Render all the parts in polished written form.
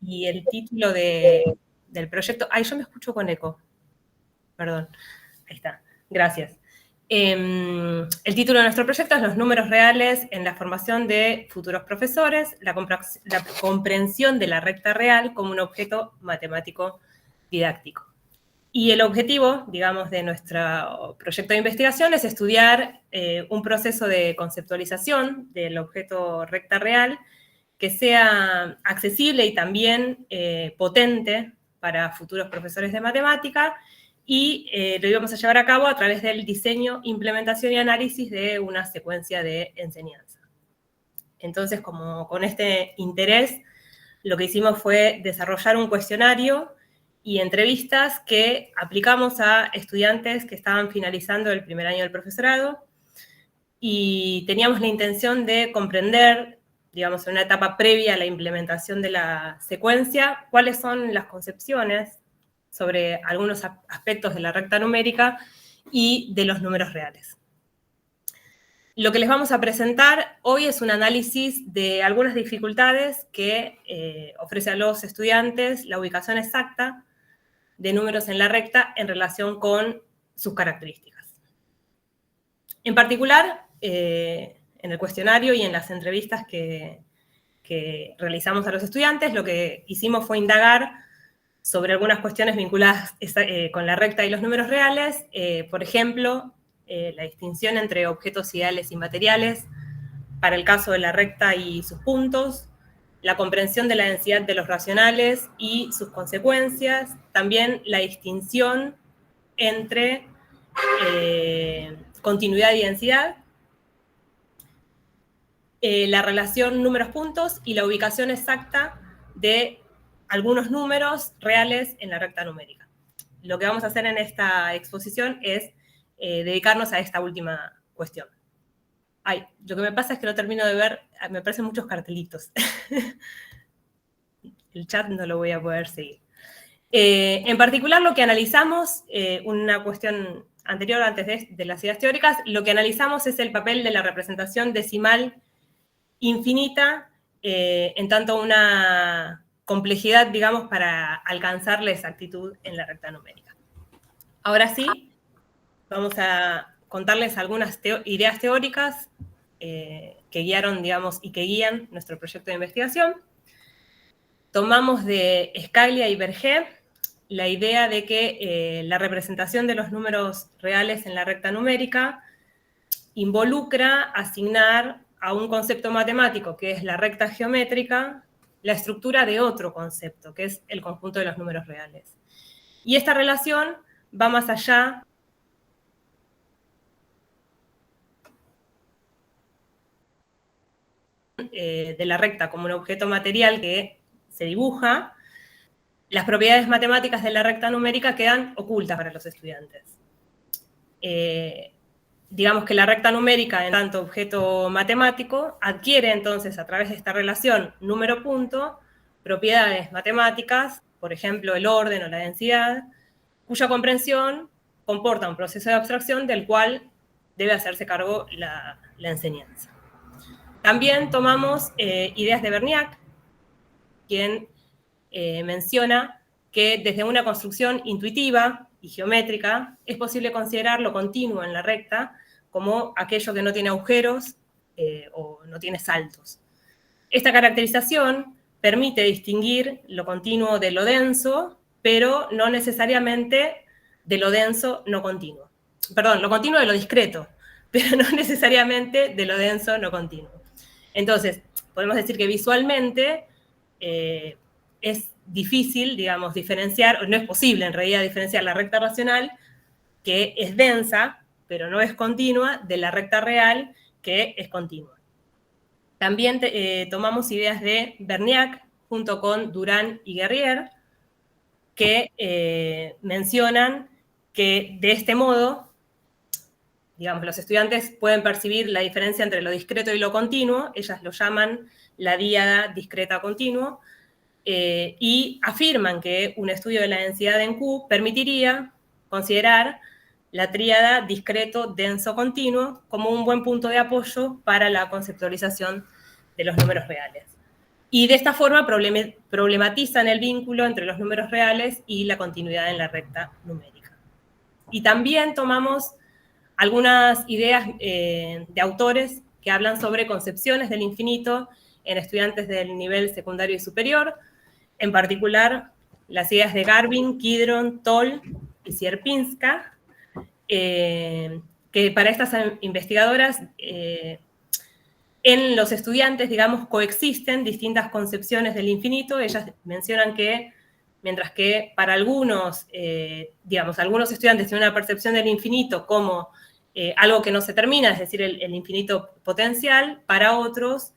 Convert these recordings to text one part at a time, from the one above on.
y el título del proyecto... Ay, yo me escucho con eco. Perdón. Ahí está. Gracias. El título de nuestro proyecto es Los números reales en la formación de futuros profesores, la comprensión de la recta real como un objeto matemático didáctico. Y el objetivo, digamos, de nuestro proyecto de investigación es estudiar un proceso de conceptualización del objeto recta real que sea accesible y también potente para futuros profesores de matemática, y lo íbamos a llevar a cabo a través del diseño, implementación y análisis de una secuencia de enseñanza. Entonces, como con este interés, lo que hicimos fue desarrollar un cuestionario y entrevistas que aplicamos a estudiantes que estaban finalizando el primer año del profesorado, y teníamos la intención de comprender, digamos, en una etapa previa a la implementación de la secuencia, cuáles son las concepciones sobre algunos aspectos de la recta numérica y de los números reales. Lo que les vamos a presentar hoy es un análisis de algunas dificultades que ofrece a los estudiantes la ubicación exacta de números en la recta en relación con sus características. En particular, en el cuestionario y en las entrevistas que realizamos a los estudiantes, lo que hicimos fue indagar sobre algunas cuestiones vinculadas con la recta y los números reales, por ejemplo, la distinción entre objetos ideales y materiales, para el caso de la recta y sus puntos, la comprensión de la densidad de los racionales y sus consecuencias, también la distinción entre continuidad y densidad, la relación números-puntos y la ubicación exacta de algunos números reales en la recta numérica. Lo que vamos a hacer en esta exposición es dedicarnos a esta última cuestión. Ay, lo que me pasa es que no termino de ver, me aparecen muchos cartelitos. El chat no lo voy a poder seguir. En particular, lo que analizamos, una cuestión anterior, antes de las ideas teóricas, lo que analizamos es el papel de la representación decimal infinita, en tanto una complejidad, digamos, para alcanzar la exactitud en la recta numérica. Ahora sí, vamos a contarles algunas ideas teóricas que guiaron, digamos, y que guían nuestro proyecto de investigación. Tomamos de Scaglia y Berger la idea de que la representación de los números reales en la recta numérica involucra asignar a un concepto matemático, que es la recta geométrica, la estructura de otro concepto, que es el conjunto de los números reales. Y esta relación va más allá de la recta como un objeto material que se dibuja. Las propiedades matemáticas de la recta numérica quedan ocultas para los estudiantes. Digamos que la recta numérica, en tanto objeto matemático, adquiere entonces a través de esta relación número-punto propiedades matemáticas, por ejemplo el orden o la densidad, cuya comprensión comporta un proceso de abstracción del cual debe hacerse cargo la enseñanza. También tomamos ideas de Berniac, quien menciona que desde una construcción intuitiva y geométrica es posible considerar lo continuo en la recta como aquello que no tiene agujeros o no tiene saltos. Esta caracterización permite distinguir lo continuo de lo denso, pero no necesariamente de lo denso no continuo. Perdón, lo continuo de lo discreto, pero no necesariamente de lo denso no continuo. Entonces, podemos decir que visualmente es difícil, digamos, diferenciar, o no es posible en realidad diferenciar la recta racional, que es densa, pero no es continua, de la recta real, que es continua. También tomamos ideas de Berniac, junto con Durán y Guerrier, que mencionan que de este modo, digamos, los estudiantes pueden percibir la diferencia entre lo discreto y lo continuo, ellas lo llaman la díada discreta-continuo, y afirman que un estudio de la densidad en Q permitiría considerar la tríada discreto-denso-continuo como un buen punto de apoyo para la conceptualización de los números reales. Y de esta forma problematizan el vínculo entre los números reales y la continuidad en la recta numérica. Y también tomamos algunas ideas de autores que hablan sobre concepciones del infinito en estudiantes del nivel secundario y superior, en particular las ideas de Garvin, Kidron, Toll y Sierpinska, que para estas investigadoras en los estudiantes, digamos, coexisten distintas concepciones del infinito. Ellas mencionan que, mientras que para algunos, digamos, algunos estudiantes tienen una percepción del infinito como algo que no se termina, es decir, el infinito potencial, para otros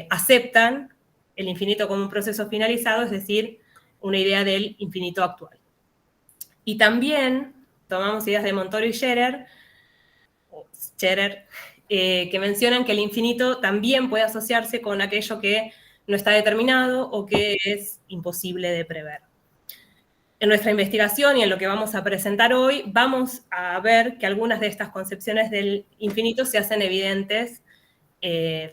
aceptan el infinito como un proceso finalizado, es decir, una idea del infinito actual. Y también tomamos ideas de Montoro y Scherer, que mencionan que el infinito también puede asociarse con aquello que no está determinado o que es imposible de prever. En nuestra investigación y en lo que vamos a presentar hoy, vamos a ver que algunas de estas concepciones del infinito se hacen evidentes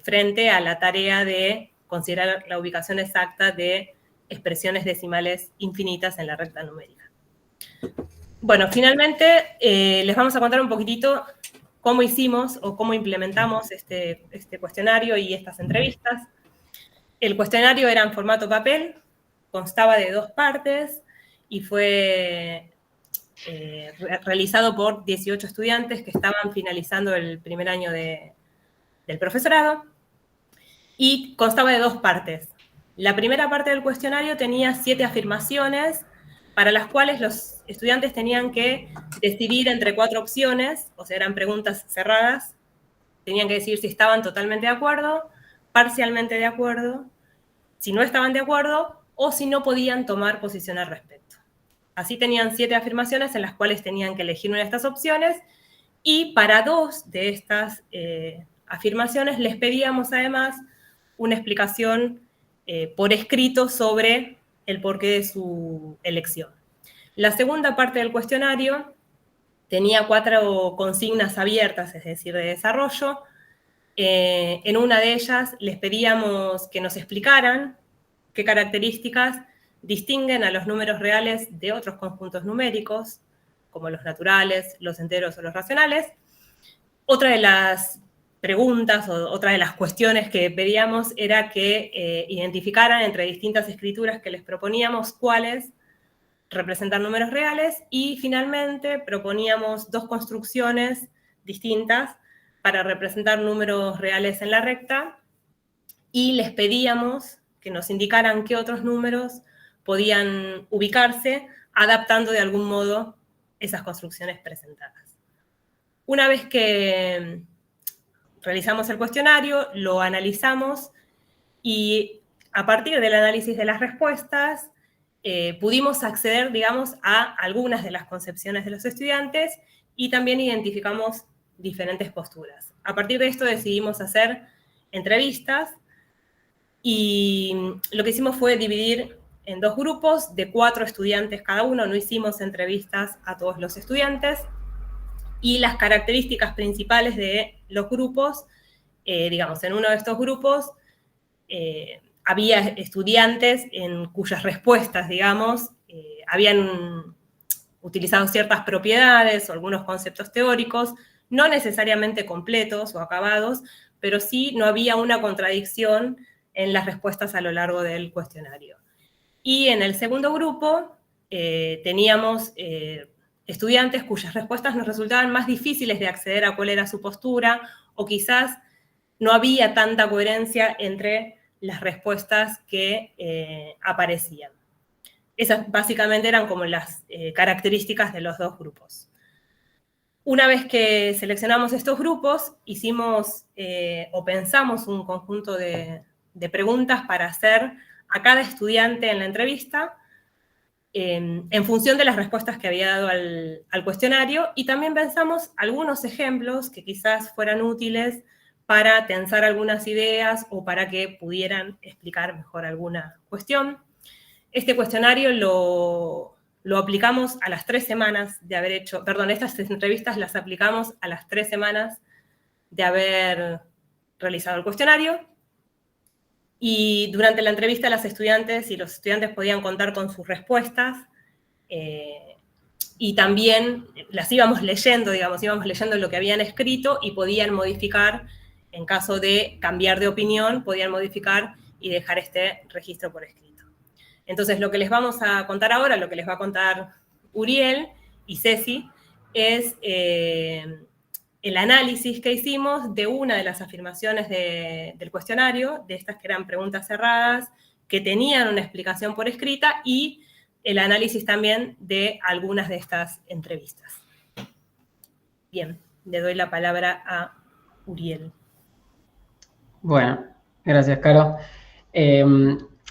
frente a la tarea de considerar la ubicación exacta de expresiones decimales infinitas en la recta numérica. Bueno, finalmente les vamos a contar un poquitito cómo hicimos o cómo implementamos este cuestionario y estas entrevistas. El cuestionario era en formato papel, constaba de 2 partes y fue realizado por 18 estudiantes que estaban finalizando el primer año del profesorado, y constaba de 2 partes. La primera parte del cuestionario tenía 7 afirmaciones para las cuales los estudiantes tenían que decidir entre 4 opciones, o sea, eran preguntas cerradas, tenían que decir si estaban totalmente de acuerdo, parcialmente de acuerdo, si no estaban de acuerdo o si no podían tomar posición al respecto. Así tenían 7 afirmaciones en las cuales tenían que elegir una de estas opciones, y para 2 de estas afirmaciones les pedíamos además una explicación por escrito sobre el porqué de su elección. La segunda parte del cuestionario tenía 4 consignas abiertas, es decir, de desarrollo. En una de ellas les pedíamos que nos explicaran qué características distinguen a los números reales de otros conjuntos numéricos, como los naturales, los enteros o los racionales. Otra de las preguntas o otra de las cuestiones que pedíamos era que identificaran entre distintas escrituras que les proponíamos cuáles representan números reales, y finalmente proponíamos 2 construcciones distintas para representar números reales en la recta, y les pedíamos que nos indicaran qué otros números podían ubicarse adaptando de algún modo esas construcciones presentadas. Una vez que realizamos el cuestionario, lo analizamos y a partir del análisis de las respuestas pudimos acceder, digamos, a algunas de las concepciones de los estudiantes y también identificamos diferentes posturas. A partir de esto decidimos hacer entrevistas y lo que hicimos fue dividir en 2 grupos de 4 estudiantes cada uno. No hicimos entrevistas a todos los estudiantes, y las características principales de los grupos, digamos, en uno de estos grupos había estudiantes en cuyas respuestas, digamos, habían utilizado ciertas propiedades o algunos conceptos teóricos, no necesariamente completos o acabados, pero sí no había una contradicción en las respuestas a lo largo del cuestionario. Y en el segundo grupo teníamos estudiantes cuyas respuestas nos resultaban más difíciles de acceder a cuál era su postura, o quizás no había tanta coherencia entre las respuestas que aparecían. Esas básicamente eran como las características de los 2 grupos. Una vez que seleccionamos estos grupos, hicimos o pensamos un conjunto de preguntas para hacer a cada estudiante en la entrevista, en función de las respuestas que había dado al cuestionario, y también pensamos algunos ejemplos que quizás fueran útiles para tensar algunas ideas o para que pudieran explicar mejor alguna cuestión. Este cuestionario lo aplicamos a las 3 semanas de haber hecho, perdón, estas entrevistas las aplicamos a las 3 semanas de haber realizado el cuestionario. Y durante la entrevista las estudiantes y los estudiantes podían contar con sus respuestas, y también las íbamos leyendo, digamos, íbamos leyendo lo que habían escrito y podían modificar, en caso de cambiar de opinión, podían modificar y dejar este registro por escrito. Entonces, lo que les vamos a contar ahora, lo que les va a contar Uriel y Ceci, es el análisis que hicimos de una de las afirmaciones del cuestionario, de estas que eran preguntas cerradas, que tenían una explicación por escrita, y el análisis también de algunas de estas entrevistas. Bien, le doy la palabra a Uriel. Bueno, gracias, Caro.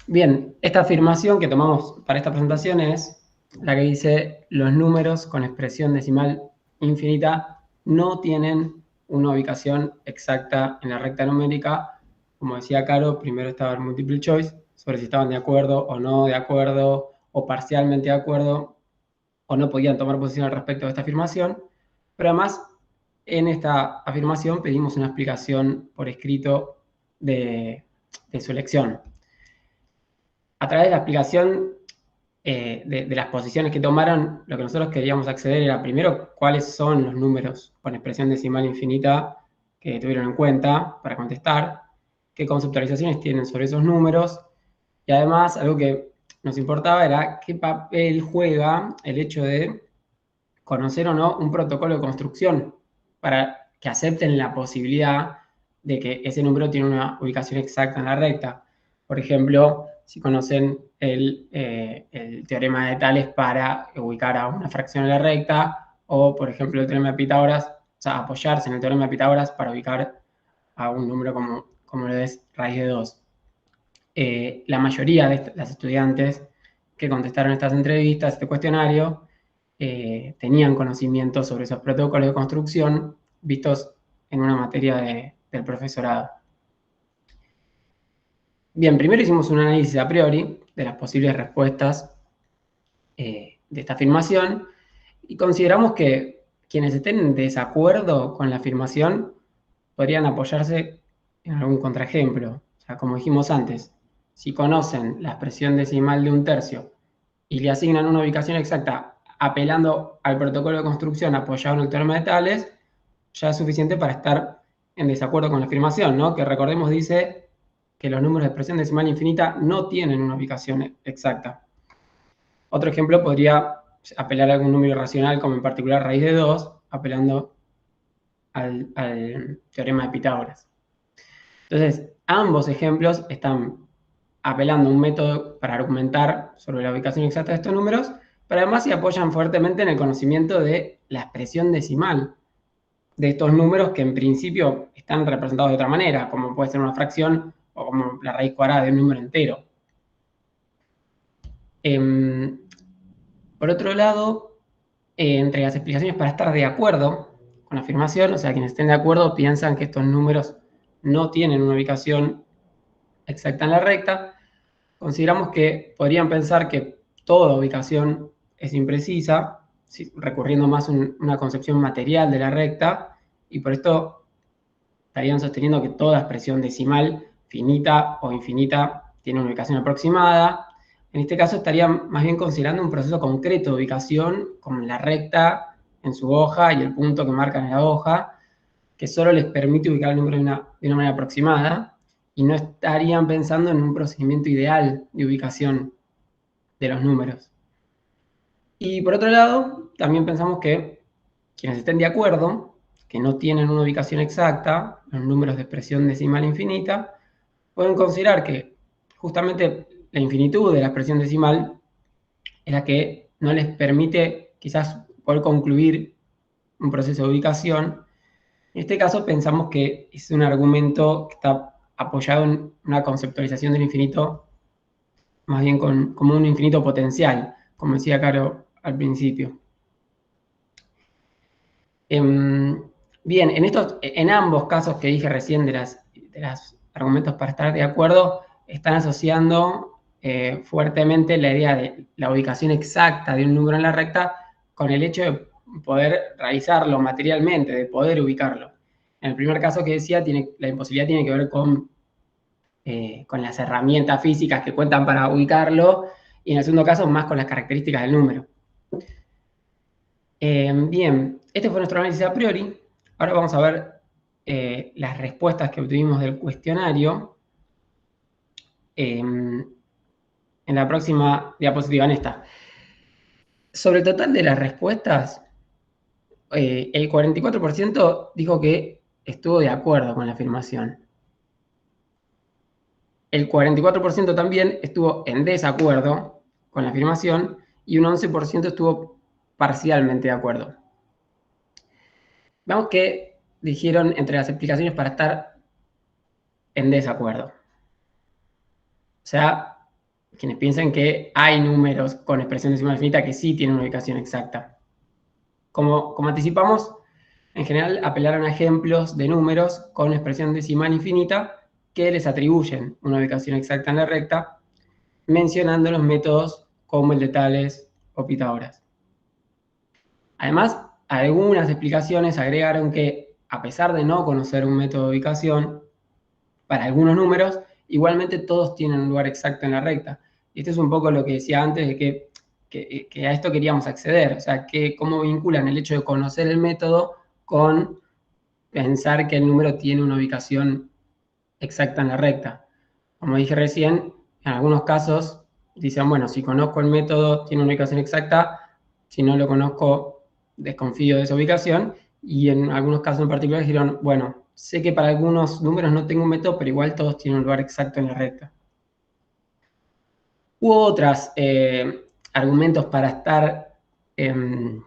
Bien, esta afirmación que tomamos para esta presentación es la que dice: los números con expresión decimal infinita no tienen una ubicación exacta en la recta numérica. Como decía Caro, primero estaba el multiple choice, sobre si estaban de acuerdo o no de acuerdo, o parcialmente de acuerdo, o no podían tomar posición al respecto de esta afirmación. Pero además, en esta afirmación pedimos una explicación por escrito de su elección. A través de la explicación de las posiciones que tomaron, lo que nosotros queríamos acceder era, primero, cuáles son los números con expresión decimal infinita que tuvieron en cuenta para contestar, qué conceptualizaciones tienen sobre esos números, y además, algo que nos importaba era qué papel juega el hecho de conocer o no un protocolo de construcción para que acepten la posibilidad de que ese número tiene una ubicación exacta en la recta. Por ejemplo, si conocen el teorema de Tales para ubicar a una fracción en la recta, o por ejemplo el teorema de Pitágoras, o sea, apoyarse en el teorema de Pitágoras para ubicar a un número como lo es raíz de 2. La mayoría de las estudiantes que contestaron estas entrevistas, este cuestionario, tenían conocimiento sobre esos protocolos de construcción vistos en una materia del profesorado. Bien, primero hicimos un análisis a priori de las posibles respuestas de esta afirmación, y consideramos que quienes estén en desacuerdo con la afirmación podrían apoyarse en algún contraejemplo. O sea, como dijimos antes, si conocen la expresión decimal de un tercio y le asignan una ubicación exacta apelando al protocolo de construcción apoyado en el teorema de Tales, ya es suficiente para estar en desacuerdo con la afirmación, ¿no? Que recordemos dice que los números de expresión decimal infinita no tienen una ubicación exacta. Otro ejemplo podría apelar a algún número irracional, como en particular raíz de 2, apelando al teorema de Pitágoras. Entonces, ambos ejemplos están apelando a un método para argumentar sobre la ubicación exacta de estos números, pero además se apoyan fuertemente en el conocimiento de la expresión decimal de estos números, que en principio están representados de otra manera, como puede ser una fracción o como la raíz cuadrada de un número entero. Por otro lado, entre las explicaciones para estar de acuerdo con la afirmación, o sea, quienes estén de acuerdo piensan que estos números no tienen una ubicación exacta en la recta, consideramos que podrían pensar que toda ubicación es imprecisa, recurriendo más a una concepción material de la recta, y por esto estarían sosteniendo que toda expresión decimal, finita o infinita, tiene una ubicación aproximada. En este caso estarían más bien considerando un proceso concreto de ubicación, como la recta en su hoja y el punto que marcan en la hoja, que solo les permite ubicar el número de una manera aproximada, y no estarían pensando en un procedimiento ideal de ubicación de los números. Y por otro lado, también pensamos que quienes estén de acuerdo, que no tienen una ubicación exacta, los números de expresión decimal infinita, pueden considerar que justamente la infinitud de la expresión decimal es la que no les permite quizás poder concluir un proceso de ubicación. En este caso pensamos que es un argumento que está apoyado en una conceptualización del infinito, más bien como un infinito potencial, como decía Caro al principio. Bien, en ambos casos que dije recién de los argumentos para estar de acuerdo, están asociando fuertemente la idea de la ubicación exacta de un número en la recta con el hecho de poder realizarlo materialmente, de poder ubicarlo. En el primer caso que decía, la imposibilidad tiene que ver con con las herramientas físicas que cuentan para ubicarlo, y en el segundo caso más con las características del número. Bien, este fue nuestro análisis a priori. Ahora vamos a ver las respuestas que obtuvimos del cuestionario en la próxima diapositiva, en esta. Sobre el total de las respuestas, el 44% dijo que estuvo de acuerdo con la afirmación. El 44% también estuvo en desacuerdo con la afirmación y un 11% estuvo parcialmente de acuerdo. Veamos qué dijeron entre las explicaciones para estar en desacuerdo. O sea, quienes piensan que hay números con expresión decimal infinita que sí tienen una ubicación exacta. Como anticipamos, en general apelaron a ejemplos de números con expresión decimal infinita que les atribuyen una ubicación exacta en la recta, mencionando los métodos como el de Tales o Pitágoras. Además, algunas explicaciones agregaron que, a pesar de no conocer un método de ubicación, para algunos números, igualmente todos tienen un lugar exacto en la recta. Y esto es un poco lo que decía antes de que a esto queríamos acceder. O sea, cómo vinculan el hecho de conocer el método con pensar que el número tiene una ubicación exacta en la recta. Como dije recién, en algunos casos dicen, bueno, si conozco el método, tiene una ubicación exacta, si no lo conozco, desconfío de esa ubicación, y en algunos casos en particular dijeron, bueno, sé que para algunos números no tengo un método, pero igual todos tienen un lugar exacto en la recta. Hubo otros argumentos para estar en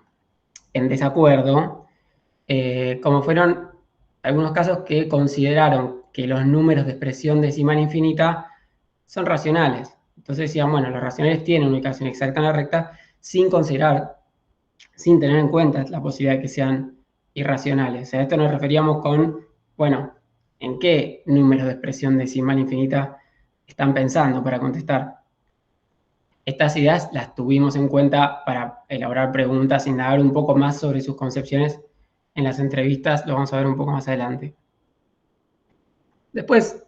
desacuerdo, como fueron algunos casos que consideraron que los números de expresión decimal infinita son racionales. Entonces decían, bueno, los racionales tienen una ubicación exacta en la recta sin tener en cuenta la posibilidad de que sean irracionales. O sea, a esto nos referíamos con, bueno, ¿en qué números de expresión decimal infinita están pensando para contestar? Estas ideas las tuvimos en cuenta para elaborar preguntas, indagar un poco más sobre sus concepciones en las entrevistas, lo vamos a ver un poco más adelante. Después,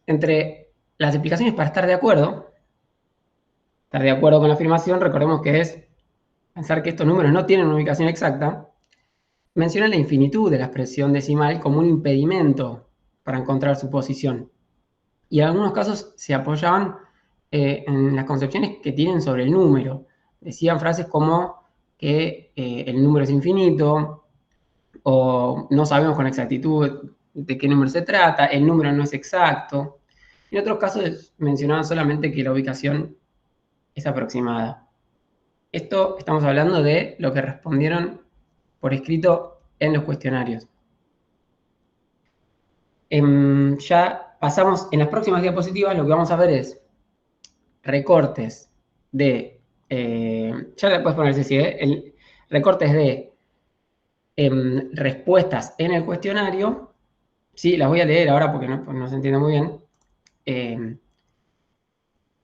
entre las explicaciones para estar de acuerdo con la afirmación, recordemos que es pensar que estos números no tienen una ubicación exacta, menciona la infinitud de la expresión decimal como un impedimento para encontrar su posición. Y en algunos casos se apoyaban en las concepciones que tienen sobre el número. Decían frases como que el número es infinito, o no sabemos con exactitud de qué número se trata, el número no es exacto. En otros casos mencionaban solamente que la ubicación es aproximada. Esto estamos hablando de lo que respondieron por escrito en los cuestionarios. Ya pasamos, en las próximas diapositivas lo que vamos a ver es recortes de, ya le puedes poner Ceci, recortes de respuestas en el cuestionario. Sí, las voy a leer ahora porque no se entiende muy bien.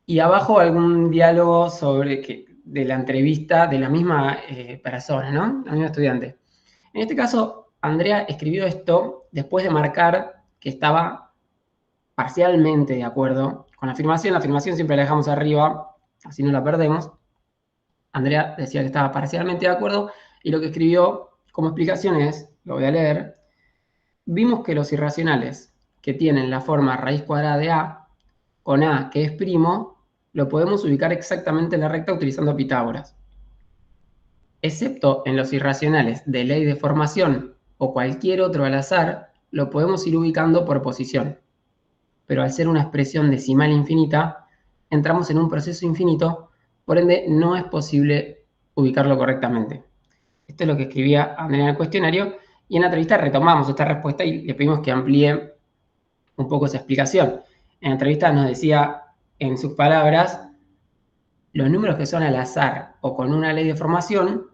Y abajo algún diálogo de la entrevista de la misma persona, ¿no? La misma estudiante. En este caso, Andrea escribió esto después de marcar que estaba parcialmente de acuerdo con la afirmación. La afirmación siempre la dejamos arriba, así no la perdemos. Andrea decía que estaba parcialmente de acuerdo y lo que escribió como explicación es, lo voy a leer, vimos que los irracionales que tienen la forma raíz cuadrada de A, con A que es primo, lo podemos ubicar exactamente en la recta utilizando Pitágoras. Excepto en los irracionales de ley de formación o cualquier otro al azar, lo podemos ir ubicando por posición. Pero al ser una expresión decimal infinita, entramos en un proceso infinito, por ende no es posible ubicarlo correctamente. Esto es lo que escribía Andrea en el cuestionario, y en la entrevista retomamos esta respuesta y le pedimos que amplíe un poco esa explicación. En la entrevista nos decía, en sus palabras, los números que son al azar o con una ley de formación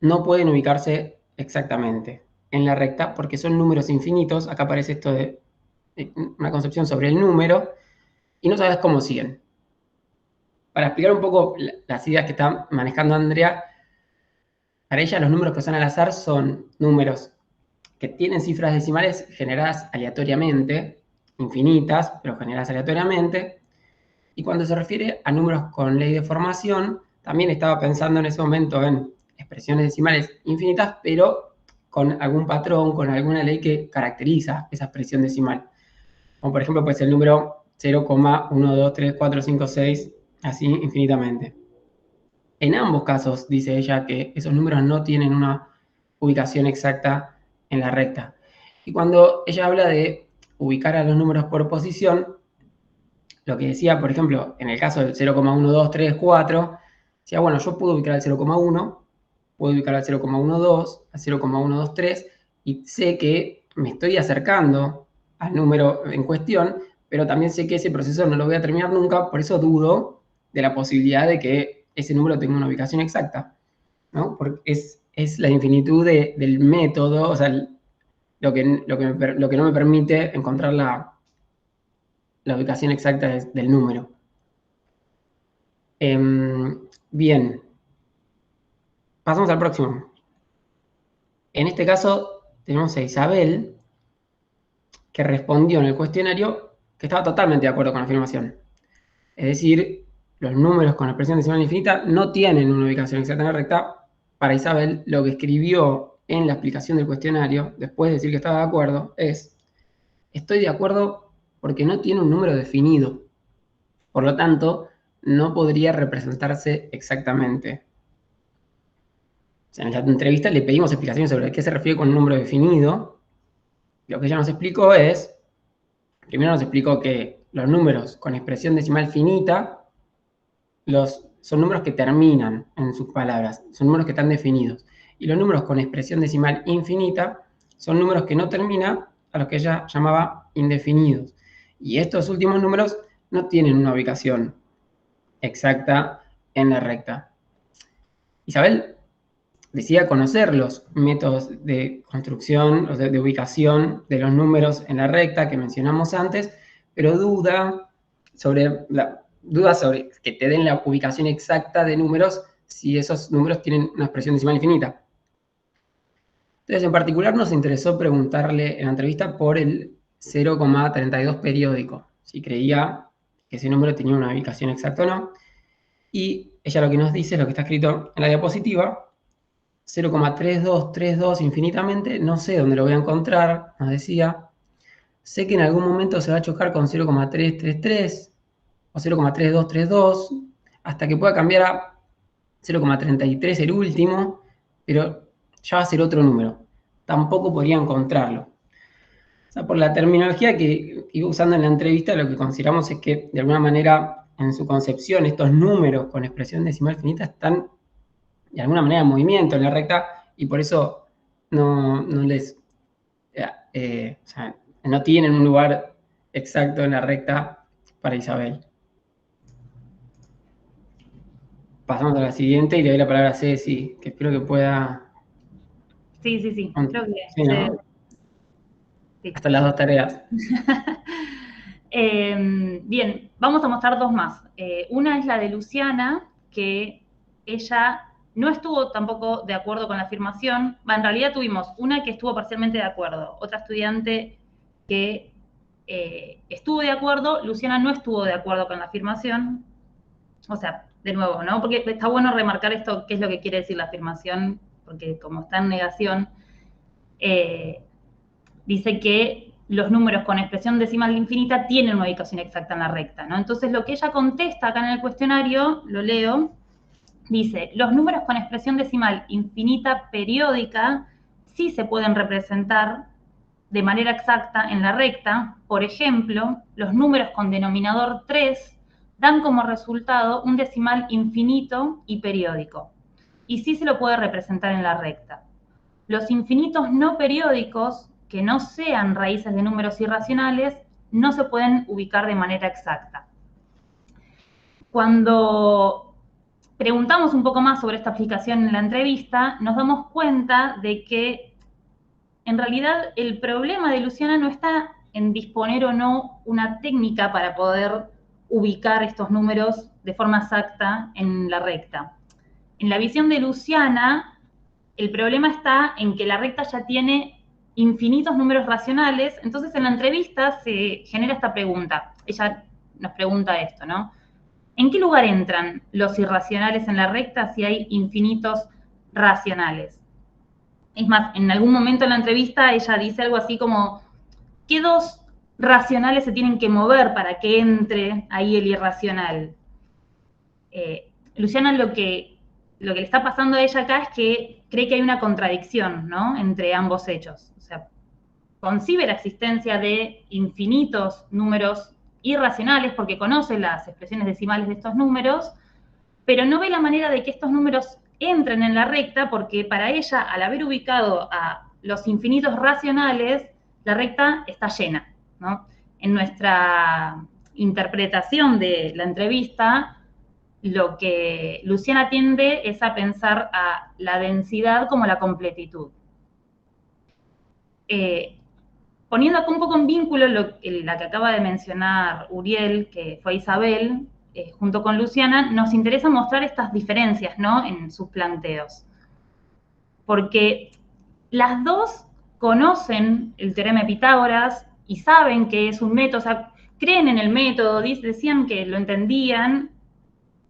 no pueden ubicarse exactamente en la recta porque son números infinitos. Acá aparece esto de una concepción sobre el número y no sabes cómo siguen. Para explicar un poco las ideas que está manejando Andrea, para ella los números que son al azar son números que tienen cifras decimales generadas aleatoriamente infinitas, pero generadas aleatoriamente. Y cuando se refiere a números con ley de formación, también estaba pensando en ese momento en expresiones decimales infinitas, pero con algún patrón, con alguna ley que caracteriza esa expresión decimal. Como por ejemplo, pues el número 0,1234566, así infinitamente. En ambos casos, dice ella, que esos números no tienen una ubicación exacta en la recta. Y cuando ella habla de ubicar a los números por posición, lo que decía, por ejemplo, en el caso del 0,1234, decía, bueno, yo puedo ubicar al 0,1, puedo ubicar al 0,12, al 0,123, y sé que me estoy acercando al número en cuestión, pero también sé que ese proceso no lo voy a terminar nunca, por eso dudo de la posibilidad de que ese número tenga una ubicación exacta, ¿no? Porque es la infinitud del método, o sea, lo que no me permite encontrar la ubicación exacta del número. Bien, pasamos al próximo. En este caso tenemos a Isabel, que respondió en el cuestionario que estaba totalmente de acuerdo con la afirmación. Es decir, los números con expresión decimal infinita no tienen una ubicación exacta en la recta. Para Isabel, lo que escribió en la explicación del cuestionario, después de decir que estaba de acuerdo, es: estoy de acuerdo porque no tiene un número definido. Por lo tanto, no podría representarse exactamente. O sea, en la entrevista le pedimos explicaciones sobre qué se refiere con un número definido. Lo que ella nos explicó es, primero nos explicó que los números con expresión decimal finita son números que terminan en sus palabras, son números que están definidos. Y los números con expresión decimal infinita son números que no terminan, a los que ella llamaba indefinidos. Y estos últimos números no tienen una ubicación exacta en la recta. Isabel decía conocer los métodos de construcción, o de ubicación de los números en la recta que mencionamos antes, pero duda sobre que te den la ubicación exacta de números si esos números tienen una expresión decimal infinita. Entonces, en particular, nos interesó preguntarle en la entrevista por el 0,32 periódico, si creía que ese número tenía una ubicación exacta o no. Y ella lo que nos dice es lo que está escrito en la diapositiva: 0,3232 infinitamente, no sé dónde lo voy a encontrar, nos decía. Sé que en algún momento se va a chocar con 0,333 o 0,3232, hasta que pueda cambiar a 0,33 el último, pero ya va a ser otro número. Tampoco podría encontrarlo. O sea, por la terminología que iba usando en la entrevista, lo que consideramos es que, de alguna manera, en su concepción, estos números con expresión decimal finita están de alguna manera en movimiento en la recta, y por eso no les, o sea, no tienen un lugar exacto en la recta para Isabel. Pasamos a la siguiente y le doy la palabra a Ceci, que espero que pueda... Sí. Creo que sí, ¿no? Sí. Hasta las dos tareas. Bien, vamos a mostrar dos más. Una es la de Luciana, que ella no estuvo tampoco de acuerdo con la afirmación. En realidad tuvimos una que estuvo parcialmente de acuerdo, otra estudiante que estuvo de acuerdo, Luciana no estuvo de acuerdo con la afirmación. O sea, de nuevo, ¿no? Porque está bueno remarcar esto, qué es lo que quiere decir la afirmación, porque como está en negación, dice que los números con expresión decimal infinita tienen una ubicación exacta en la recta, ¿no? Entonces, lo que ella contesta acá en el cuestionario, lo leo, dice: los números con expresión decimal infinita periódica sí se pueden representar de manera exacta en la recta. Por ejemplo, los números con denominador 3 dan como resultado un decimal infinito y periódico, y sí se lo puede representar en la recta. Los infinitos no periódicos, que no sean raíces de números irracionales, no se pueden ubicar de manera exacta. Cuando preguntamos un poco más sobre esta aplicación en la entrevista, nos damos cuenta de que en realidad el problema de Luciana no está en disponer o no una técnica para poder ubicar estos números de forma exacta en la recta. En la visión de Luciana, el problema está en que la recta ya tiene infinitos números racionales. Entonces, en la entrevista se genera esta pregunta. Ella nos pregunta esto, ¿no? ¿En qué lugar entran los irracionales en la recta si hay infinitos racionales? Es más, en algún momento en la entrevista ella dice algo así como, ¿qué dos racionales se tienen que mover para que entre ahí el irracional? Luciana lo que le está pasando a ella acá es que cree que hay una contradicción, ¿no?, entre ambos hechos. O sea, concibe la existencia de infinitos números irracionales porque conoce las expresiones decimales de estos números, pero no ve la manera de que estos números entren en la recta porque para ella, al haber ubicado a los infinitos racionales, la recta está llena, ¿no? En nuestra interpretación de la entrevista, lo que Luciana tiende es a pensar a la densidad como la completitud. Poniendo acá un poco en vínculo la que acaba de mencionar Uriel, que fue Isabel, junto con Luciana, nos interesa mostrar estas diferencias, ¿no?, en sus planteos. Porque las dos conocen el teorema de Pitágoras y saben que es un método, o sea, creen en el método, decían que lo entendían,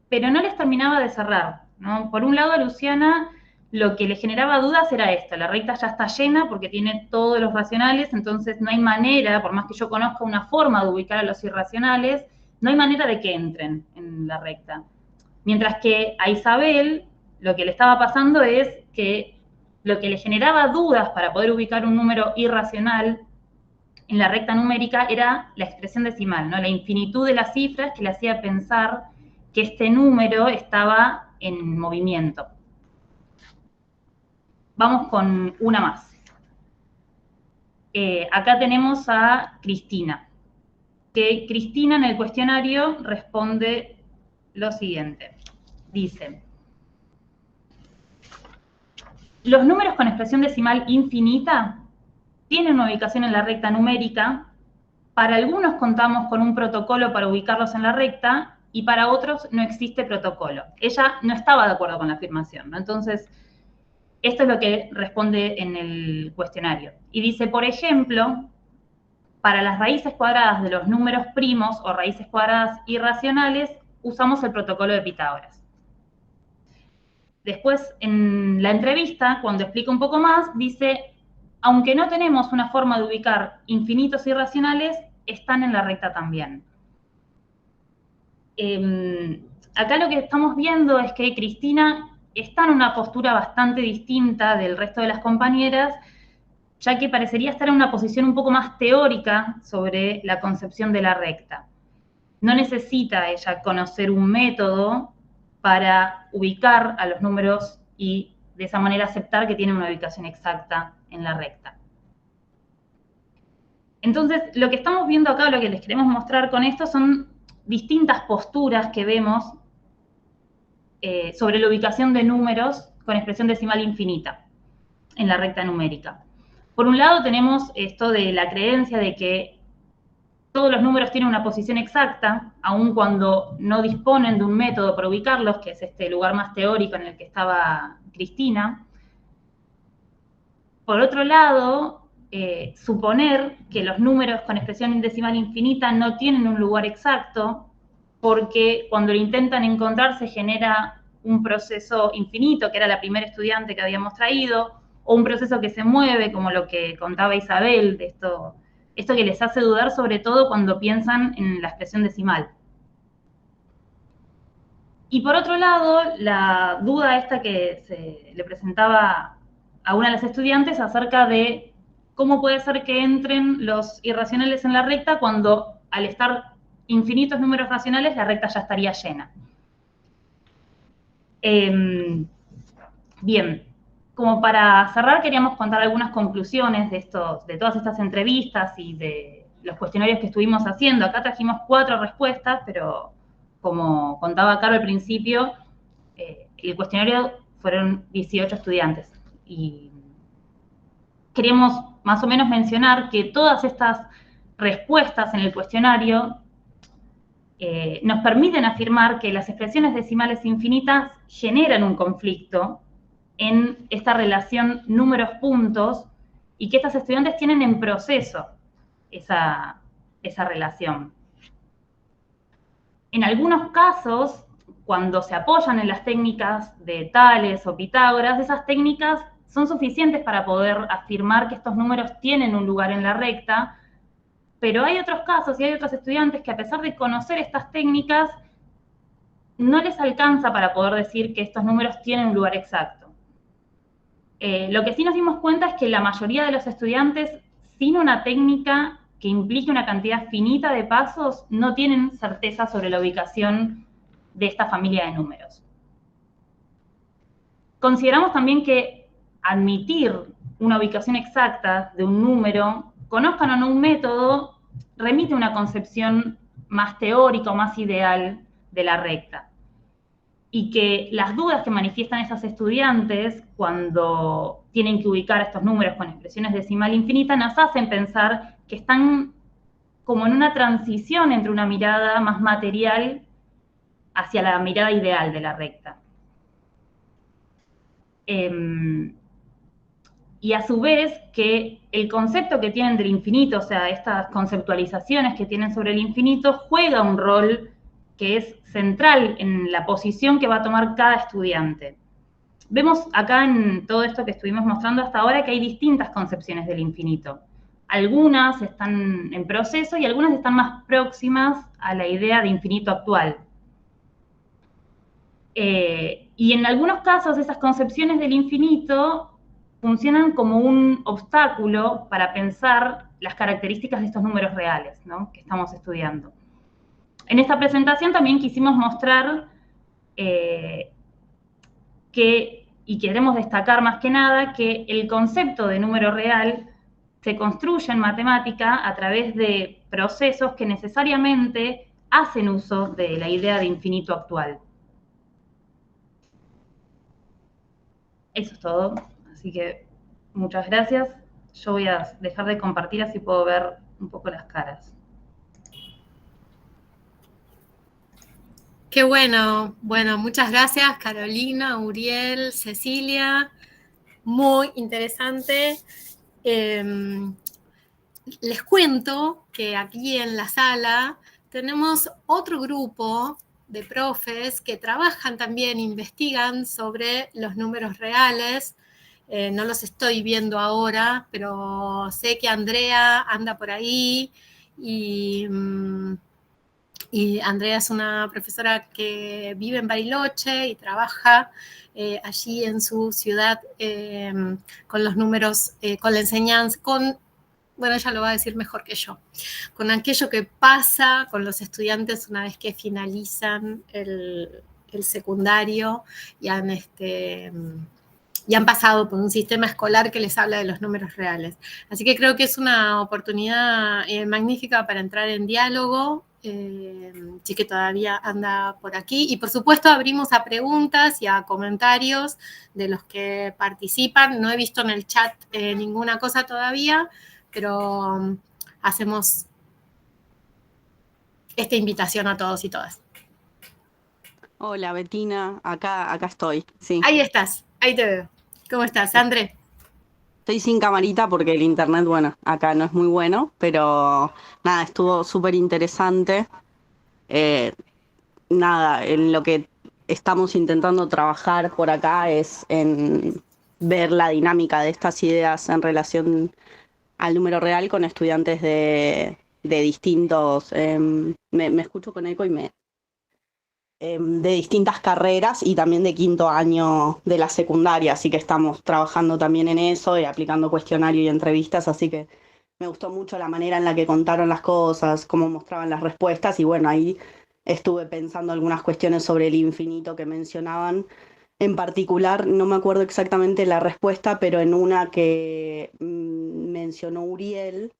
pero no les terminaba de cerrar, ¿no? Por un lado, a Luciana lo que le generaba dudas era esto: la recta ya está llena porque tiene todos los racionales, entonces no hay manera, por más que yo conozca una forma de ubicar a los irracionales, no hay manera de que entren en la recta. Mientras que a Isabel lo que le estaba pasando es que lo que le generaba dudas para poder ubicar un número irracional en la recta numérica era la expresión decimal, ¿no?, la infinitud de las cifras que le hacía pensar que este número estaba en movimiento. Vamos con una más. Acá tenemos a Cristina, que Cristina en el cuestionario responde lo siguiente. Dice, los números con expresión decimal infinita tienen una ubicación en la recta numérica. Para algunos contamos con un protocolo para ubicarlos en la recta y para otros no existe protocolo. Ella no estaba de acuerdo con la afirmación, ¿no? Entonces, esto es lo que responde en el cuestionario. Y dice, por ejemplo, para las raíces cuadradas de los números primos o raíces cuadradas irracionales, usamos el protocolo de Pitágoras. Después, en la entrevista, cuando explica un poco más, dice, aunque no tenemos una forma de ubicar infinitos irracionales, están en la recta también. Acá lo que estamos viendo es que Cristina está en una postura bastante distinta del resto de las compañeras, ya que parecería estar en una posición un poco más teórica sobre la concepción de la recta. No necesita ella conocer un método para ubicar a los números y de esa manera aceptar que tiene una ubicación exacta en la recta. Entonces, lo que estamos viendo acá, lo que les queremos mostrar con esto, son distintas posturas que vemos sobre la ubicación de números con expresión decimal infinita en la recta numérica. Por un lado tenemos esto de la creencia de que todos los números tienen una posición exacta, aun cuando no disponen de un método para ubicarlos, que es este lugar más teórico en el que estaba Cristina. Por otro lado, suponer que los números con expresión decimal infinita no tienen un lugar exacto, porque cuando lo intentan encontrar se genera un proceso infinito, que era la primera estudiante que habíamos traído, o un proceso que se mueve, como lo que contaba Isabel, de esto que les hace dudar sobre todo cuando piensan en la expresión decimal. Y por otro lado, la duda esta que se le presentaba a una de las estudiantes acerca de cómo puede ser que entren los irracionales en la recta cuando al estar infinitos números racionales la recta ya estaría llena. Bien, como para cerrar queríamos contar algunas conclusiones de todas estas entrevistas y de los cuestionarios que estuvimos haciendo. Acá trajimos 4 respuestas, pero como contaba Caro al principio, el cuestionario fueron 18 estudiantes. Y queríamos más o menos mencionar que todas estas respuestas en el cuestionario nos permiten afirmar que las expresiones decimales infinitas generan un conflicto en esta relación números-puntos y que estas estudiantes tienen en proceso esa relación. En algunos casos, cuando se apoyan en las técnicas de Tales o Pitágoras, esas técnicas son suficientes para poder afirmar que estos números tienen un lugar en la recta, pero hay otros casos y hay otros estudiantes que, a pesar de conocer estas técnicas, no les alcanza para poder decir que estos números tienen un lugar exacto. Lo que sí nos dimos cuenta es que la mayoría de los estudiantes, sin una técnica que implique una cantidad finita de pasos, no tienen certeza sobre la ubicación de esta familia de números. Consideramos también que admitir una ubicación exacta de un número, conozcan o no un método, remite a una concepción más teórica o más ideal de la recta. Y que las dudas que manifiestan esas estudiantes cuando tienen que ubicar estos números con expresiones decimal infinita nos hacen pensar que están como en una transición entre una mirada más material hacia la mirada ideal de la recta. Y a su vez que el concepto que tienen del infinito, o sea, estas conceptualizaciones que tienen sobre el infinito, juega un rol que es central en la posición que va a tomar cada estudiante. Vemos acá en todo esto que estuvimos mostrando hasta ahora que hay distintas concepciones del infinito. Algunas están en proceso y algunas están más próximas a la idea de infinito actual. Y en algunos casos esas concepciones del infinito funcionan como un obstáculo para pensar las características de estos números reales, ¿no?, que estamos estudiando. En esta presentación también quisimos mostrar y queremos destacar más que nada, que el concepto de número real se construye en matemática a través de procesos que necesariamente hacen uso de la idea de infinito actual. Eso es todo, así que muchas gracias. Yo voy a dejar de compartir, así puedo ver un poco las caras. Qué bueno. Bueno, muchas gracias, Carolina, Uriel, Cecilia. Muy interesante. Les cuento que aquí en la sala tenemos otro grupo de profes que trabajan también, investigan sobre los números reales. No los estoy viendo ahora, pero sé que Andrea anda por ahí y Andrea es una profesora que vive en Bariloche y trabaja allí en su ciudad con los números, con la enseñanza, bueno, ella lo va a decir mejor que yo, con aquello que pasa con los estudiantes una vez que finalizan el secundario y han pasado por un sistema escolar que les habla de los números reales. Así que creo que es una oportunidad magnífica para entrar en diálogo. Sí, que todavía anda por aquí. Y por supuesto abrimos a preguntas y a comentarios de los que participan. No he visto en el chat ninguna cosa todavía, pero hacemos esta invitación a todos y todas. Hola, Betina, acá estoy, sí. Ahí estás, ahí te veo. ¿Cómo estás, André? Estoy sin camarita porque el internet, bueno, acá no es muy bueno, pero nada, estuvo súper interesante. Nada, en lo que estamos intentando trabajar por acá es en ver la dinámica de estas ideas en relación al número real con estudiantes de distintos, me escucho con eco y de distintas carreras y también de quinto año de la secundaria, así que estamos trabajando también en eso y aplicando cuestionario y entrevistas, así que me gustó mucho la manera en la que contaron las cosas, cómo mostraban las respuestas y bueno, ahí estuve pensando algunas cuestiones sobre el infinito que mencionaban. En particular, no me acuerdo exactamente la respuesta, pero en una que mencionó Uriel,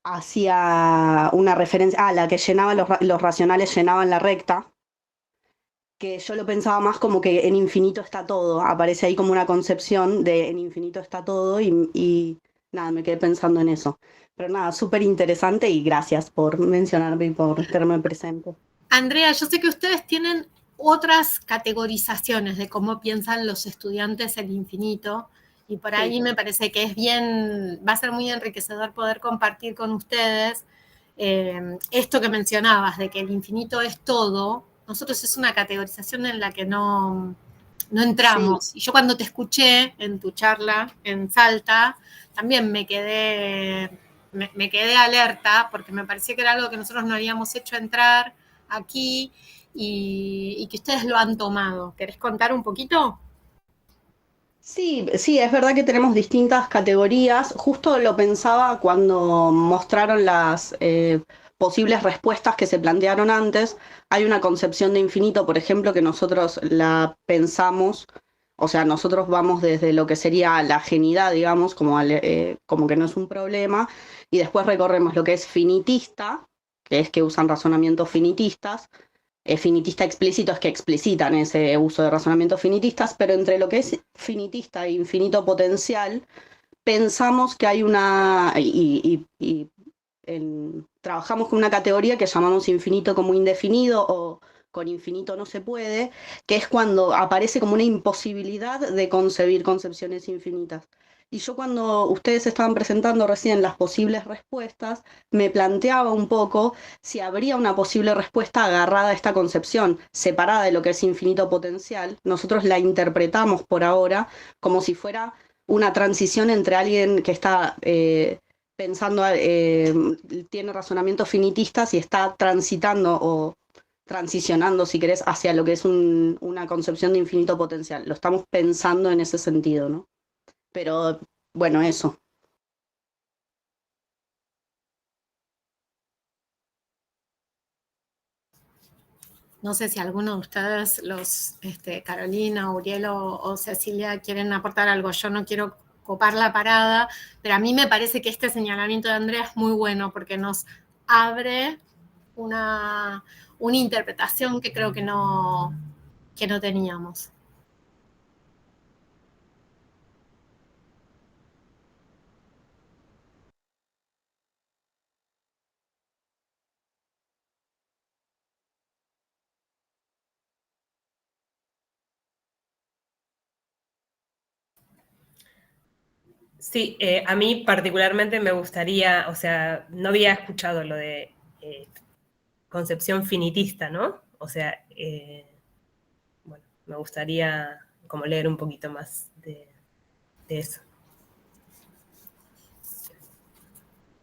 hacía una referencia a la que llenaba los racionales llenaban la recta, que yo lo pensaba más como que en infinito está todo, aparece ahí como una concepción de en infinito está todo y nada, me quedé pensando en eso. Pero nada, súper interesante y gracias por mencionarme y por tenerme presente. Andrea, yo sé que ustedes tienen otras categorizaciones de cómo piensan los estudiantes el infinito Y por ahí me parece que va a ser muy enriquecedor poder compartir con ustedes esto que mencionabas, de que el infinito es todo. Nosotros es una categorización en la que no entramos. Sí. Y yo cuando te escuché en tu charla en Salta, también me quedé alerta, porque me parecía que era algo que nosotros no habíamos hecho entrar aquí y que ustedes lo han tomado. ¿Querés contar un poquito? Sí, es verdad que tenemos distintas categorías. Justo lo pensaba cuando mostraron las posibles respuestas que se plantearon antes. Hay una concepción de infinito, por ejemplo, que nosotros la pensamos, o sea, nosotros vamos desde lo que sería la genidad, digamos, como que no es un problema, y después recorremos lo que es finitista, que es que usan razonamientos finitistas. Finitista explícito es que explicitan ese uso de razonamientos finitistas, pero entre lo que es finitista e infinito potencial, pensamos que hay trabajamos con una categoría que llamamos infinito como indefinido o con infinito no se puede, que es cuando aparece como una imposibilidad de concebir concepciones infinitas. Y yo cuando ustedes estaban presentando recién las posibles respuestas, me planteaba un poco si habría una posible respuesta agarrada a esta concepción, separada de lo que es infinito potencial. Nosotros la interpretamos por ahora como si fuera una transición entre alguien que está pensando, tiene razonamientos finitistas y está transitando o transicionando, si querés, hacia lo que es una concepción de infinito potencial. Lo estamos pensando en ese sentido, ¿no? Pero, bueno, eso. No sé si alguno de ustedes, Carolina, Uriel o Cecilia, quieren aportar algo. Yo no quiero copar la parada, pero a mí me parece que este señalamiento de Andrea es muy bueno porque nos abre una interpretación que creo que no teníamos. Sí, a mí particularmente me gustaría, o sea, no había escuchado lo de concepción finitista, ¿no? O sea, bueno, me gustaría como leer un poquito más de eso.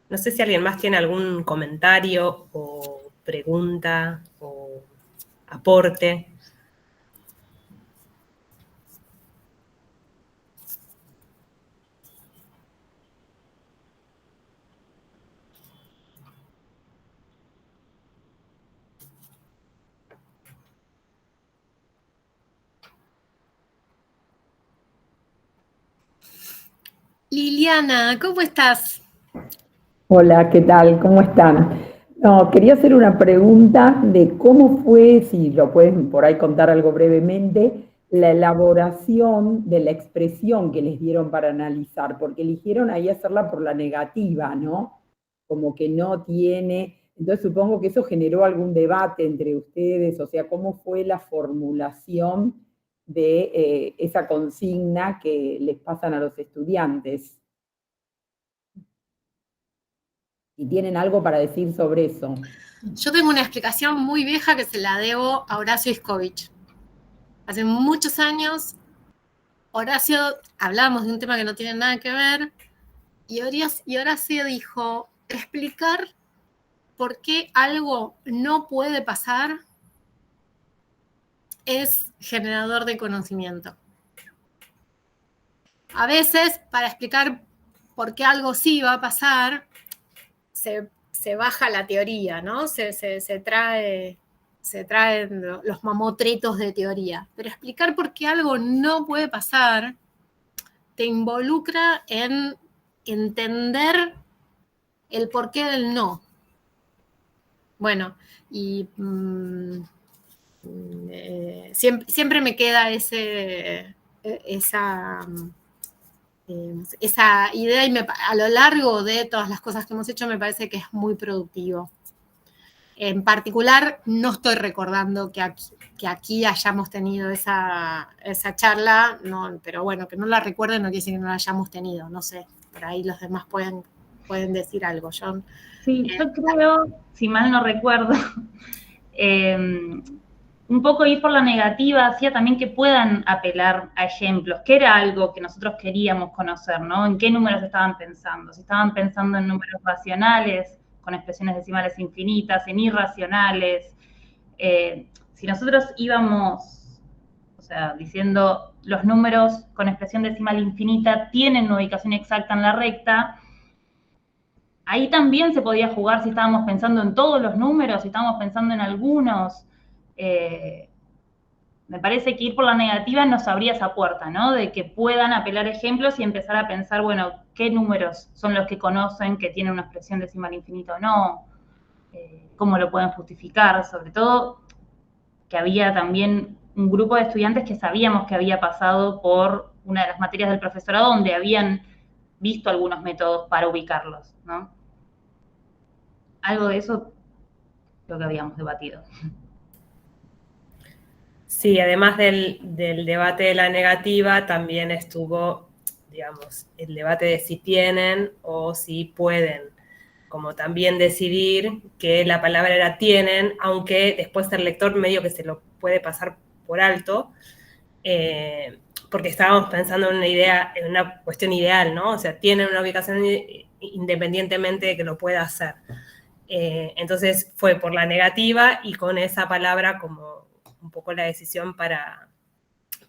No sé si alguien más tiene algún comentario o pregunta o aporte. Liliana, ¿cómo estás? Hola, ¿qué tal? ¿Cómo están? No, quería hacer una pregunta de cómo fue, si lo pueden por ahí contar algo brevemente, la elaboración de la expresión que les dieron para analizar, porque eligieron ahí hacerla por la negativa, ¿no? Como que no tiene. Entonces supongo que eso generó algún debate entre ustedes, o sea, ¿cómo fue la formulación de esa consigna que les pasan a los estudiantes? ¿Y tienen algo para decir sobre eso? Yo tengo una explicación muy vieja que se la debo a Horacio Iscovich. Hace muchos años, Horacio, hablábamos de un tema que no tiene nada que ver, y Horacio dijo, explicar por qué algo no puede pasar es generador de conocimiento. A veces, para explicar por qué algo sí va a pasar, se baja la teoría, ¿no? Se traen los mamotretos de teoría. Pero explicar por qué algo no puede pasar te involucra en entender el porqué del no. Bueno, y siempre me queda esa idea y a lo largo de todas las cosas que hemos hecho me parece que es muy productivo. En particular, no estoy recordando que aquí hayamos tenido esa charla, no, pero bueno, que no la recuerden no quiere decir que no la hayamos tenido, no sé, por ahí los demás pueden decir algo. Sí, yo creo, si mal no recuerdo, un poco ir por la negativa hacía también que puedan apelar a ejemplos, que era algo que nosotros queríamos conocer, ¿no? ¿En qué números estaban pensando? Si estaban pensando en números racionales, con expresiones decimales infinitas, en irracionales. Si nosotros íbamos, o sea, diciendo los números con expresión decimal infinita tienen una ubicación exacta en la recta, ahí también se podía jugar si estábamos pensando en todos los números, si estábamos pensando en algunos. Me parece que ir por la negativa nos abría esa puerta, ¿no? De que puedan apelar ejemplos y empezar a pensar, bueno, ¿qué números son los que conocen que tienen una expresión decimal infinita o no? ¿Cómo lo pueden justificar? Sobre todo que había también un grupo de estudiantes que sabíamos que había pasado por una de las materias del profesorado donde habían visto algunos métodos para ubicarlos, ¿no? Algo de eso creo que habíamos debatido. Sí, además del debate de la negativa, también estuvo, digamos, el debate de si tienen o si pueden, como también decidir que la palabra era tienen, aunque después el lector medio que se lo puede pasar por alto, porque estábamos pensando en una idea, en una cuestión ideal, ¿no? O sea, tienen una ubicación independientemente de que lo pueda hacer. Entonces fue por la negativa y con esa palabra como un poco la decisión para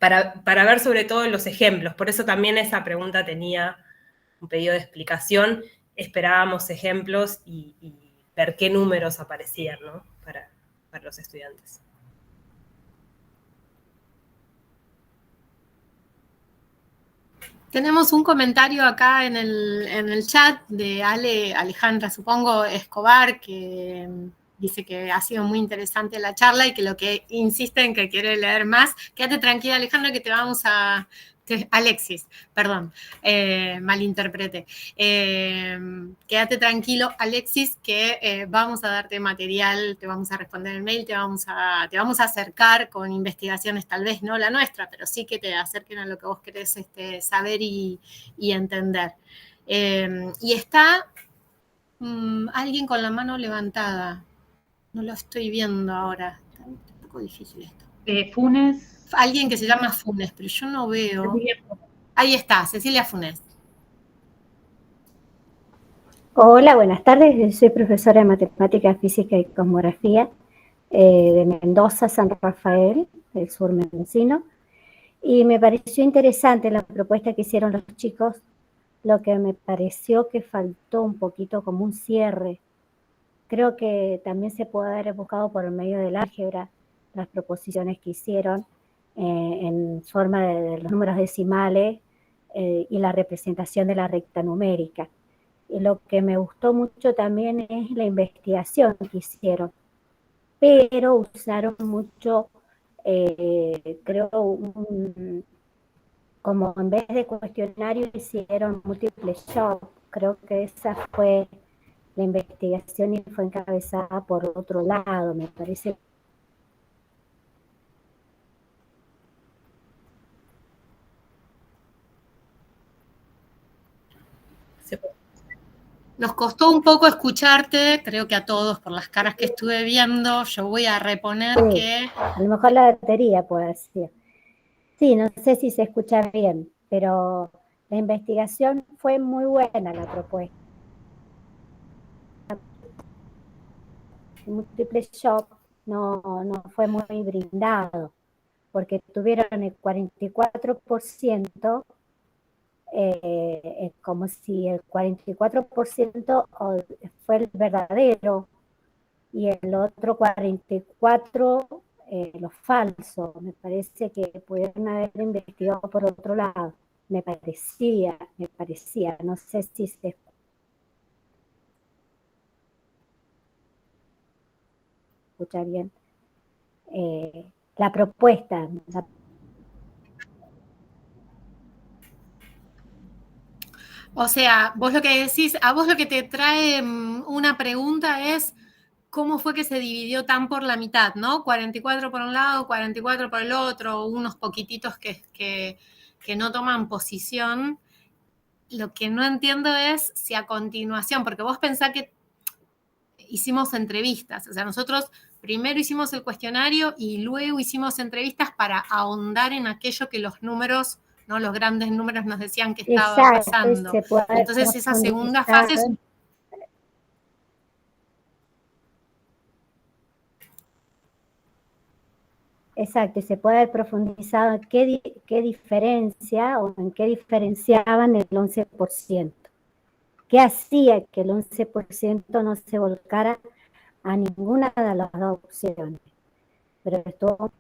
ver sobre todo los ejemplos. Por eso también esa pregunta tenía un pedido de explicación. Esperábamos ejemplos y ver qué números aparecían, ¿no? para los estudiantes. Tenemos un comentario acá en el chat de Alejandra, supongo, Escobar, que dice que ha sido muy interesante la charla y que lo que insiste en que quiere leer más. Quédate tranquila, Alejandra, que te vamos a... Alexis, perdón, malinterpreté. Quédate tranquilo, Alexis, que vamos a darte material, te vamos a responder el mail, te vamos a acercar con investigaciones, tal vez no la nuestra, pero sí que te acerquen a lo que vos querés saber y entender. Y está alguien con la mano levantada. No lo estoy viendo ahora. Está un poco difícil esto. Funes. Alguien que se llama Funes, pero yo no veo. Ahí está, Cecilia Funes. Hola, buenas tardes. Yo soy profesora de Matemática, Física y Cosmografía de Mendoza, San Rafael, del sur mendocino. Y me pareció interesante la propuesta que hicieron los chicos. Lo que me pareció que faltó un poquito como un cierre. Creo que también se puede haber buscado por el medio del álgebra las proposiciones que hicieron en forma de los números decimales y la representación de la recta numérica. Y lo que me gustó mucho también es la investigación que hicieron, pero usaron mucho, creo, como en vez de cuestionario hicieron múltiples choice. Creo que esa fue la investigación y fue encabezada por otro lado, me parece. Nos costó un poco escucharte, creo que a todos por las caras que estuve viendo. Yo voy a reponer Sí, que... a lo mejor la batería puede ser. Sí, no sé si se escucha bien, pero la investigación fue muy buena, la propuesta. Múltiple choice no fue muy brindado, porque tuvieron el 44%, como si el 44% fue el verdadero y el otro 44% lo falso. Me parece que pudieron haber investigado por otro lado. Me parecía, no sé si se escucha bien la propuesta. O sea, vos lo que decís, a vos lo que te trae una pregunta es cómo fue que se dividió tan por la mitad, ¿no? 44 por un lado, 44 por el otro, unos poquititos que no toman posición. Lo que no entiendo es si a continuación, porque vos pensás que hicimos entrevistas, o sea, nosotros primero hicimos el cuestionario y luego hicimos entrevistas para ahondar en aquello que los números, ¿no? Los grandes números nos decían que estaba pasando. Entonces esa segunda fase es... Exacto, y se puede haber profundizado en qué diferencia o en qué diferenciaban el 11%. ¿Qué hacía que el 11% no se volcara a ninguna de las dos opciones? Pero esto...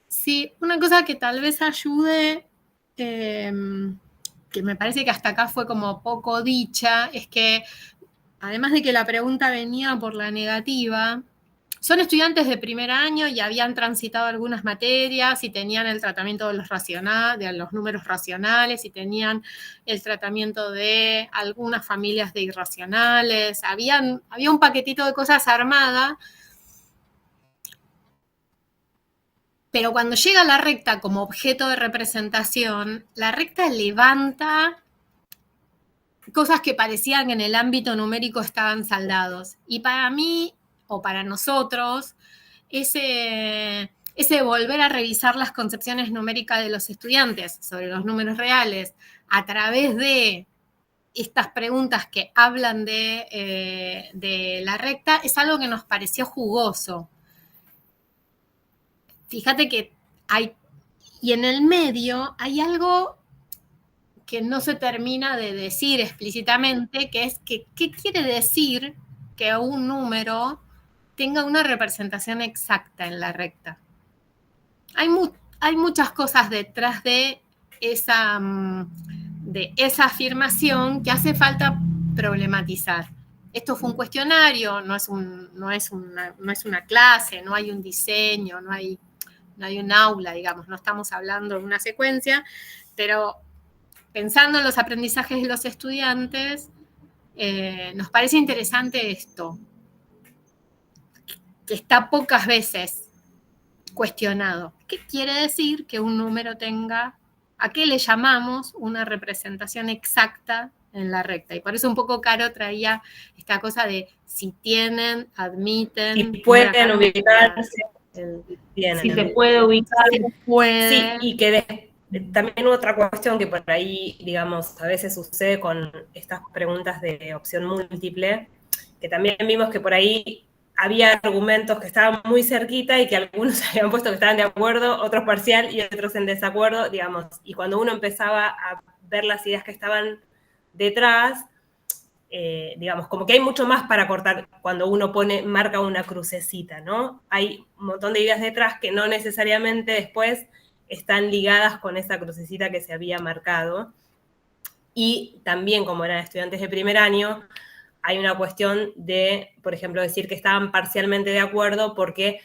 Sí, una cosa que tal vez ayude, que me parece que hasta acá fue como poco dicha, es que además de que la pregunta venía por la negativa, son estudiantes de primer año y habían transitado algunas materias y tenían el tratamiento de los números racionales y tenían el tratamiento de algunas familias de irracionales. Había un paquetito de cosas armada, pero cuando llega la recta como objeto de representación, la recta levanta cosas que parecían que en el ámbito numérico estaban saldados. Y para mí, o para nosotros, ese volver a revisar las concepciones numéricas de los estudiantes sobre los números reales a través de estas preguntas que hablan de la recta es algo que nos pareció jugoso. Fíjate que y en el medio hay algo que no se termina de decir explícitamente, que es que qué quiere decir que un número tenga una representación exacta en la recta. Hay muchas cosas detrás de esa afirmación que hace falta problematizar. Esto fue un cuestionario, no es una clase, no hay un diseño, no hay un aula, digamos, no estamos hablando de una secuencia, pero pensando en los aprendizajes de los estudiantes, nos parece interesante esto, que está pocas veces cuestionado. ¿Qué quiere decir que un número tenga, a qué le llamamos una representación exacta en la recta? Y por eso un poco Caro traía esta cosa de si tienen, admiten... Si pueden ubicarse. Si se puede ubicar. Se puede. Sí, y que también otra cuestión que por ahí, digamos, a veces sucede con estas preguntas de opción múltiple, que también vimos que por ahí había argumentos que estaban muy cerquita y que algunos habían puesto que estaban de acuerdo, otros parcial y otros en desacuerdo, digamos, y cuando uno empezaba a ver las ideas que estaban detrás, digamos, como que hay mucho más para cortar cuando uno marca una crucecita, ¿no? Hay un montón de ideas detrás que no necesariamente después están ligadas con esa crucecita que se había marcado. Y también, como eran estudiantes de primer año, hay una cuestión de, por ejemplo, decir que estaban parcialmente de acuerdo porque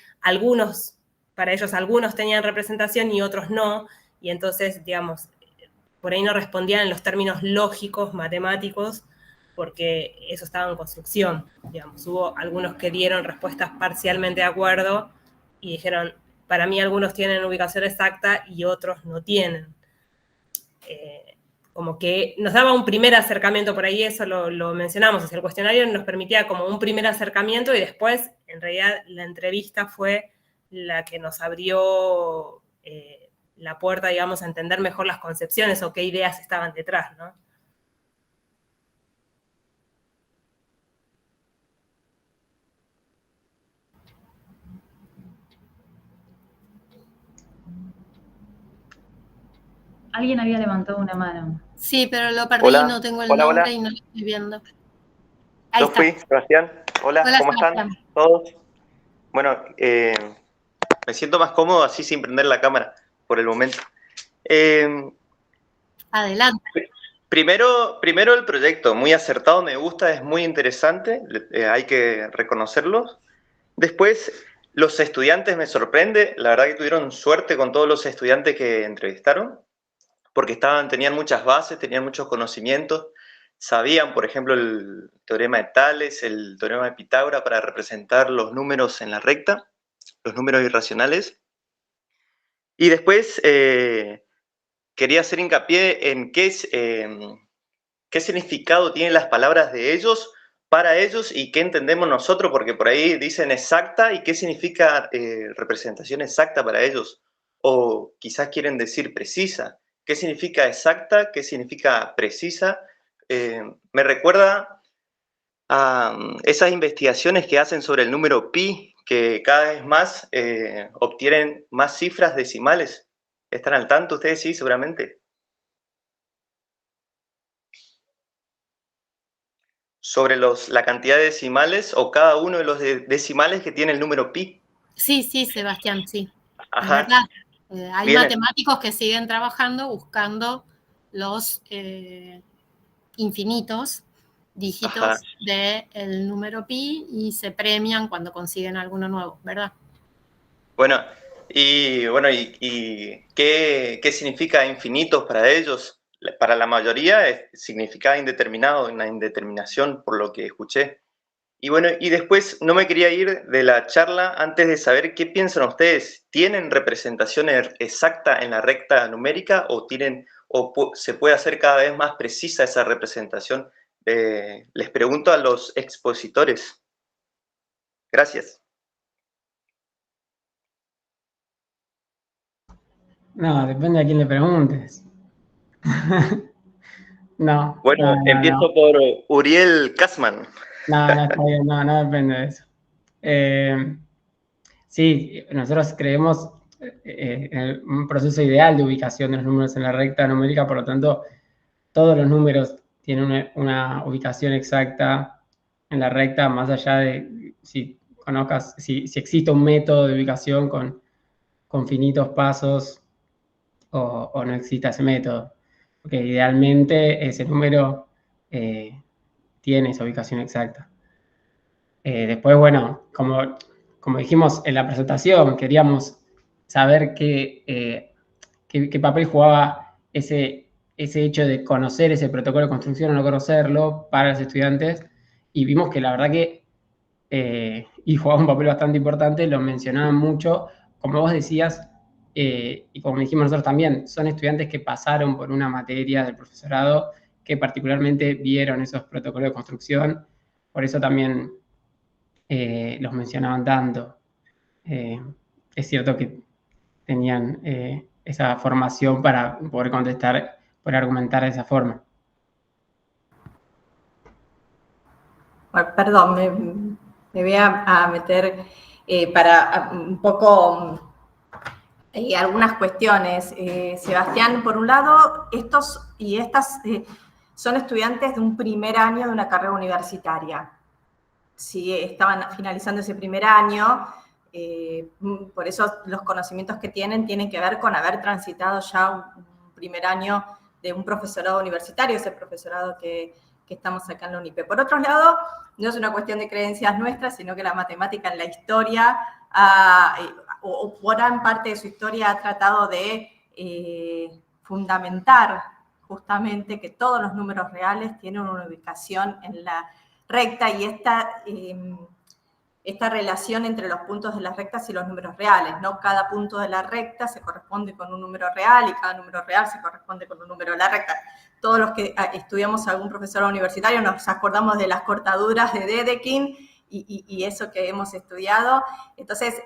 para ellos algunos tenían representación y otros no, y entonces, digamos, por ahí no respondían en los términos lógicos, matemáticos, porque eso estaba en construcción, digamos. Hubo algunos que dieron respuestas parcialmente de acuerdo y dijeron, para mí algunos tienen ubicación exacta y otros no tienen. Como que nos daba un primer acercamiento por ahí, eso lo mencionamos, o sea, el cuestionario nos permitía como un primer acercamiento y después, en realidad, la entrevista fue la que nos abrió la puerta, digamos, a entender mejor las concepciones o qué ideas estaban detrás, ¿no? Alguien había levantado una mano. Sí, pero lo perdí, Hola. no tengo el Hola, nombre hola. y no lo estoy viendo. Ahí Yo está. fui, Sebastián. Hola, Hola, ¿cómo Sebastián. están todos? Bueno, me siento más cómodo así sin prender la cámara por el momento. Adelante. Primero el proyecto, muy acertado, me gusta, es muy interesante, hay que reconocerlo. Después, Los estudiantes me sorprende, la verdad que tuvieron suerte con todos los estudiantes que entrevistaron, porque tenían muchas bases, tenían muchos conocimientos, sabían, por ejemplo, el teorema de Tales, el teorema de Pitágoras para representar los números en la recta, los números irracionales. Y después quería hacer hincapié en qué significado tienen las palabras de ellos para ellos y qué entendemos nosotros, porque por ahí dicen exacta y qué significa representación exacta para ellos, o quizás quieren decir precisa. ¿Qué significa exacta? ¿Qué significa precisa? Me recuerda a esas investigaciones que hacen sobre el número pi, que cada vez más obtienen más cifras decimales. ¿Están al tanto ustedes? Sí, seguramente. Sobre la cantidad de decimales o cada uno de los decimales que tiene el número pi. Sí, Sebastián, sí. Ajá. Es verdad. Hay matemáticos que siguen trabajando buscando los infinitos dígitos del número pi y se premian cuando consiguen alguno nuevo, ¿verdad? Bueno, ¿y qué significa infinitos para ellos? Para la mayoría significa indeterminado, una indeterminación por lo que escuché. Y bueno, y después no me quería ir de la charla antes de saber qué piensan ustedes. ¿Tienen representación exacta en la recta numérica o se puede hacer cada vez más precisa esa representación? Les pregunto a los expositores. Gracias. No, depende a quién le preguntes. No. Bueno, empiezo por Uriel Kasman. No, está bien, no depende de eso. Sí, nosotros creemos en un proceso ideal de ubicación de los números en la recta numérica, por lo tanto, todos los números tienen una ubicación exacta en la recta, más allá de si existe un método de ubicación con finitos pasos o no exista ese método. Porque idealmente ese número tiene esa ubicación exacta. Después, bueno, como dijimos en la presentación, queríamos saber qué papel jugaba ese hecho de conocer ese protocolo de construcción o no conocerlo para los estudiantes, y vimos que la verdad que y jugaba un papel bastante importante, lo mencionaban mucho, como vos decías, y como dijimos nosotros también, son estudiantes que pasaron por una materia del profesorado que particularmente vieron esos protocolos de construcción, por eso también los mencionaban tanto. Es cierto que tenían esa formación para poder contestar, poder argumentar de esa forma. Bueno, perdón, me voy a meter para un poco algunas cuestiones. Sebastián, por un lado, estos y estas son estudiantes de un primer año de una carrera universitaria. Si estaban finalizando ese primer año, por eso los conocimientos que tienen que ver con haber transitado ya un primer año de un profesorado universitario, ese profesorado que estamos acá en la UNIPE. Por otro lado, no es una cuestión de creencias nuestras, sino que la matemática en la historia, o gran parte de su historia, ha tratado de fundamentar justamente que todos los números reales tienen una ubicación en la recta, y esta relación entre los puntos de las rectas y los números reales, ¿no? Cada punto de la recta se corresponde con un número real y cada número real se corresponde con un número de la recta. Todos los que estudiamos algún profesorado universitario nos acordamos de las cortaduras de Dedekind y eso que hemos estudiado. Entonces,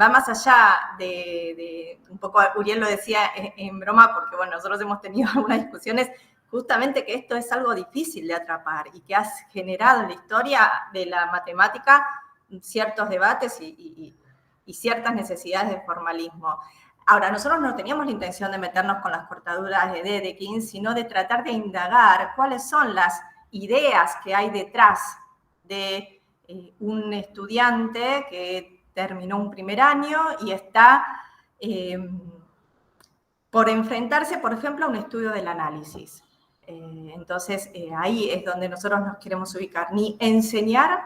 va más allá de un poco, Uriel lo decía en broma, porque bueno, nosotros hemos tenido algunas discusiones justamente que esto es algo difícil de atrapar y que ha generado en la historia de la matemática ciertos debates y ciertas necesidades de formalismo. Ahora, nosotros no teníamos la intención de meternos con las cortaduras de Dedekind, sino de tratar de indagar cuáles son las ideas que hay detrás de un estudiante que terminó un primer año y está por enfrentarse, por ejemplo, a un estudio del análisis. Entonces, ahí es donde nosotros nos queremos ubicar, ni enseñar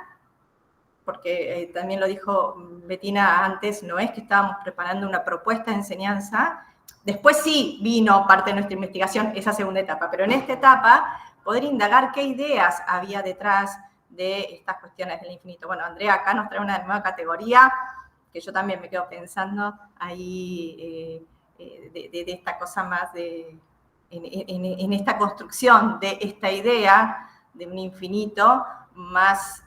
porque también lo dijo Bettina antes, no es que estábamos preparando una propuesta de enseñanza. Después sí vino parte de nuestra investigación esa segunda etapa, pero en esta etapa poder indagar qué ideas había detrás de estas cuestiones del infinito. Bueno, Andrea acá nos trae una nueva categoría que yo también me quedo pensando ahí de esta cosa más en esta construcción de esta idea de un infinito más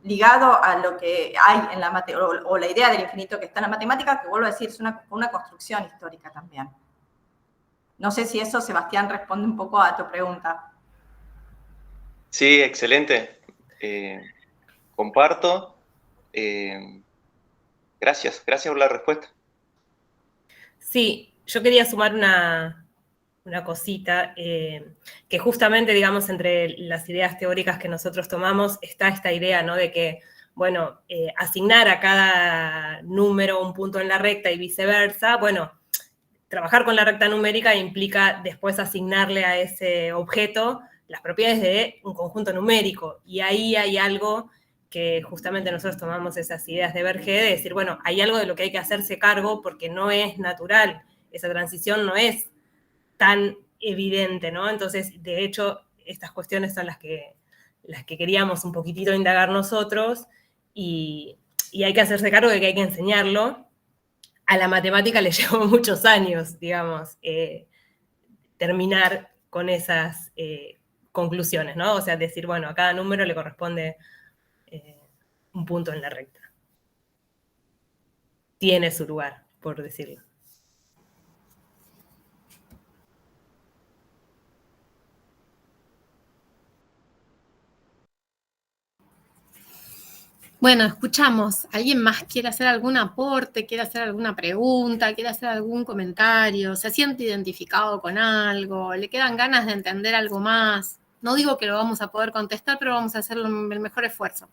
ligado a lo que hay en la matemática, o la idea del infinito que está en la matemática, que vuelvo a decir, es una construcción histórica también. No sé si eso, Sebastián, responde un poco a tu pregunta. Sí, excelente. Comparto. Gracias por la respuesta. Sí, yo quería sumar una cosita, que justamente, digamos, entre las ideas teóricas que nosotros tomamos está esta idea, ¿no? De que, bueno, asignar a cada número un punto en la recta y viceversa, bueno, trabajar con la recta numérica implica después asignarle a ese objeto las propiedades de un conjunto numérico, y ahí hay algo que justamente nosotros tomamos esas ideas de Berger, de decir, bueno, hay algo de lo que hay que hacerse cargo porque no es natural, esa transición no es tan evidente, ¿no? Entonces, de hecho, estas cuestiones son las que queríamos un poquitito indagar nosotros, y hay que hacerse cargo de que hay que enseñarlo. A la matemática le llevó muchos años, digamos, terminar con esas conclusiones, ¿no? O sea, decir, bueno, a cada número le corresponde un punto en la recta. Tiene su lugar, por decirlo. Bueno, escuchamos. ¿Alguien más quiere hacer algún aporte, quiere hacer alguna pregunta, quiere hacer algún comentario? ¿Se siente identificado con algo? ¿Le quedan ganas de entender algo más? No digo que lo vamos a poder contestar, pero vamos a hacer el mejor esfuerzo.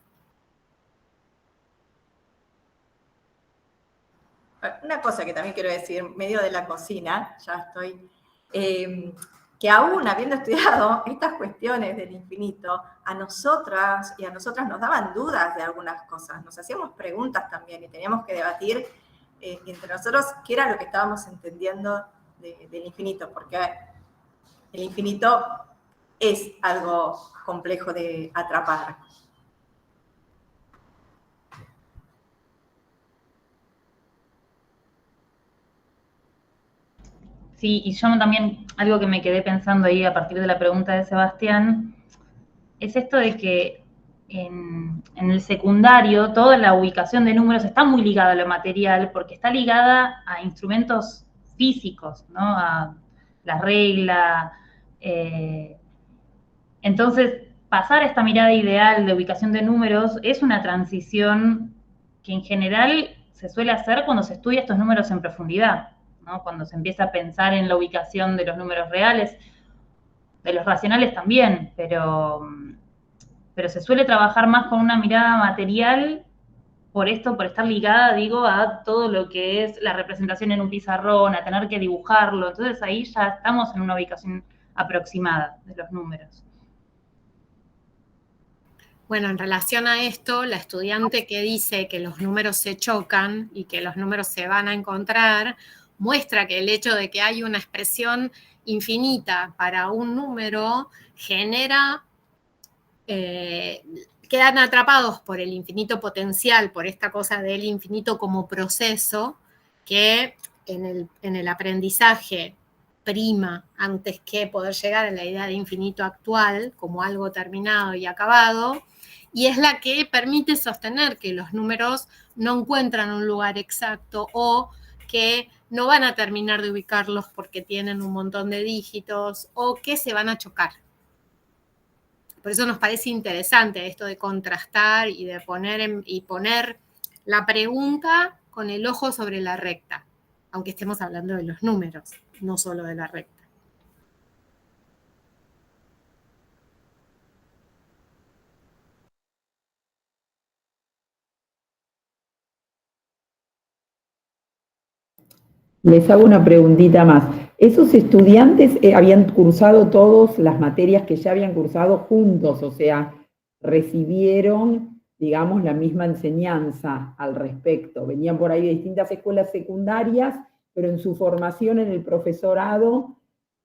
Una cosa que también quiero decir, medio de la cocina, ya estoy, que aún habiendo estudiado estas cuestiones del infinito, a nosotras y a nosotras nos daban dudas de algunas cosas, nos hacíamos preguntas también y teníamos que debatir entre nosotros qué era lo que estábamos entendiendo del infinito, porque el infinito es algo complejo de atrapar. Sí, y yo también, algo que me quedé pensando ahí a partir de la pregunta de Sebastián, es esto de que en el secundario toda la ubicación de números está muy ligada a lo material, porque está ligada a instrumentos físicos, ¿no? A la regla. Entonces, pasar a esta mirada ideal de ubicación de números es una transición que en general se suele hacer cuando se estudia estos números en profundidad, ¿no? Cuando se empieza a pensar en la ubicación de los números reales, de los racionales también, pero se suele trabajar más con una mirada material por estar ligada, digo, a todo lo que es la representación en un pizarrón, a tener que dibujarlo. Entonces ahí ya estamos en una ubicación aproximada de los números. Bueno, en relación a esto, la estudiante que dice que los números se chocan y que los números se van a encontrar, muestra que el hecho de que hay una expresión infinita para un número genera, quedan atrapados por el infinito potencial, por esta cosa del infinito como proceso, que en el aprendizaje prima antes que poder llegar a la idea de infinito actual como algo terminado y acabado, y es la que permite sostener que los números no encuentran un lugar exacto o que no van a terminar de ubicarlos porque tienen un montón de dígitos o que se van a chocar. Por eso nos parece interesante esto de contrastar y de poner la pregunta con el ojo sobre la recta, aunque estemos hablando de los números, no solo de la recta. Les hago una preguntita más. ¿Esos estudiantes habían cursado todas las materias que ya habían cursado juntos? O sea, recibieron, digamos, la misma enseñanza al respecto. Venían por ahí de distintas escuelas secundarias, pero en su formación en el profesorado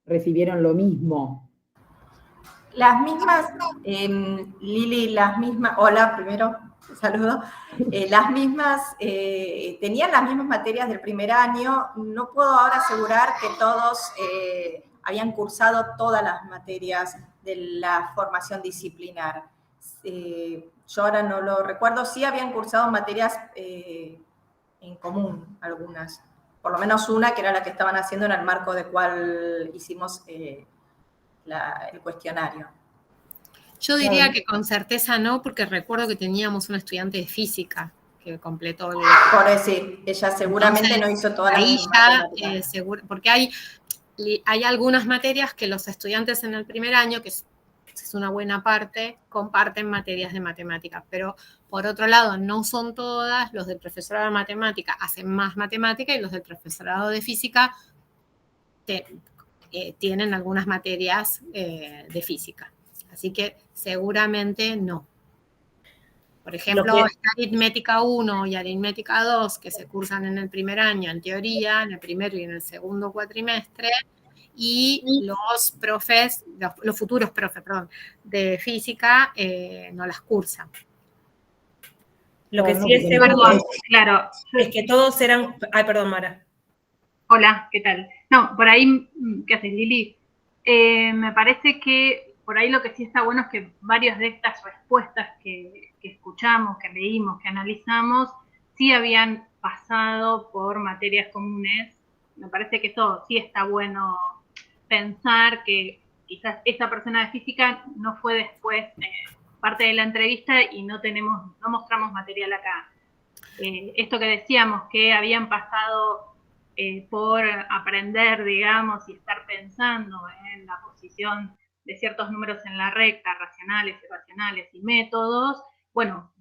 recibieron lo mismo. Las mismas, Lili, las mismas, hola, primero, saludo. Las mismas, tenían las mismas materias del primer año. No puedo ahora asegurar que todos habían cursado todas las materias de la formación disciplinar. Yo ahora no lo recuerdo, sí habían cursado materias en común, algunas. Por lo menos una, que era la que estaban haciendo en el marco de cual hicimos el cuestionario. Yo diría que con certeza no, porque recuerdo que teníamos una estudiante de física que completó el... Por decir, ella seguramente Entonces, no hizo todas ahí las ya, seguro, porque hay algunas materias que los estudiantes en el primer año, que es una buena parte, comparten materias de matemáticas, pero por otro lado no son todas. Los del profesorado de matemática hacen más matemática y los del profesorado de física tienen algunas materias de física. Así que seguramente no. Por ejemplo, aritmética 1 y aritmética 2, que se cursan en el primer año, en teoría, en el primero y en el segundo cuatrimestre, y los profes, los futuros profes, de física no las cursan. Lo que sí es seguro claro, es que todos eran... Ay, perdón, Mara. Hola, ¿qué tal? No, por ahí, ¿qué haces, Lili? Me parece que por ahí lo que sí está bueno es que varias de estas respuestas que escuchamos, que leímos, que analizamos, sí habían pasado por materias comunes. Me parece que eso sí está bueno pensar, que quizás esta persona de física no fue después parte de la entrevista y no mostramos material acá. Esto que decíamos, que habían pasado por aprender, digamos, y estar pensando en la posición de ciertos números en la recta, racionales, irracionales y métodos, bueno,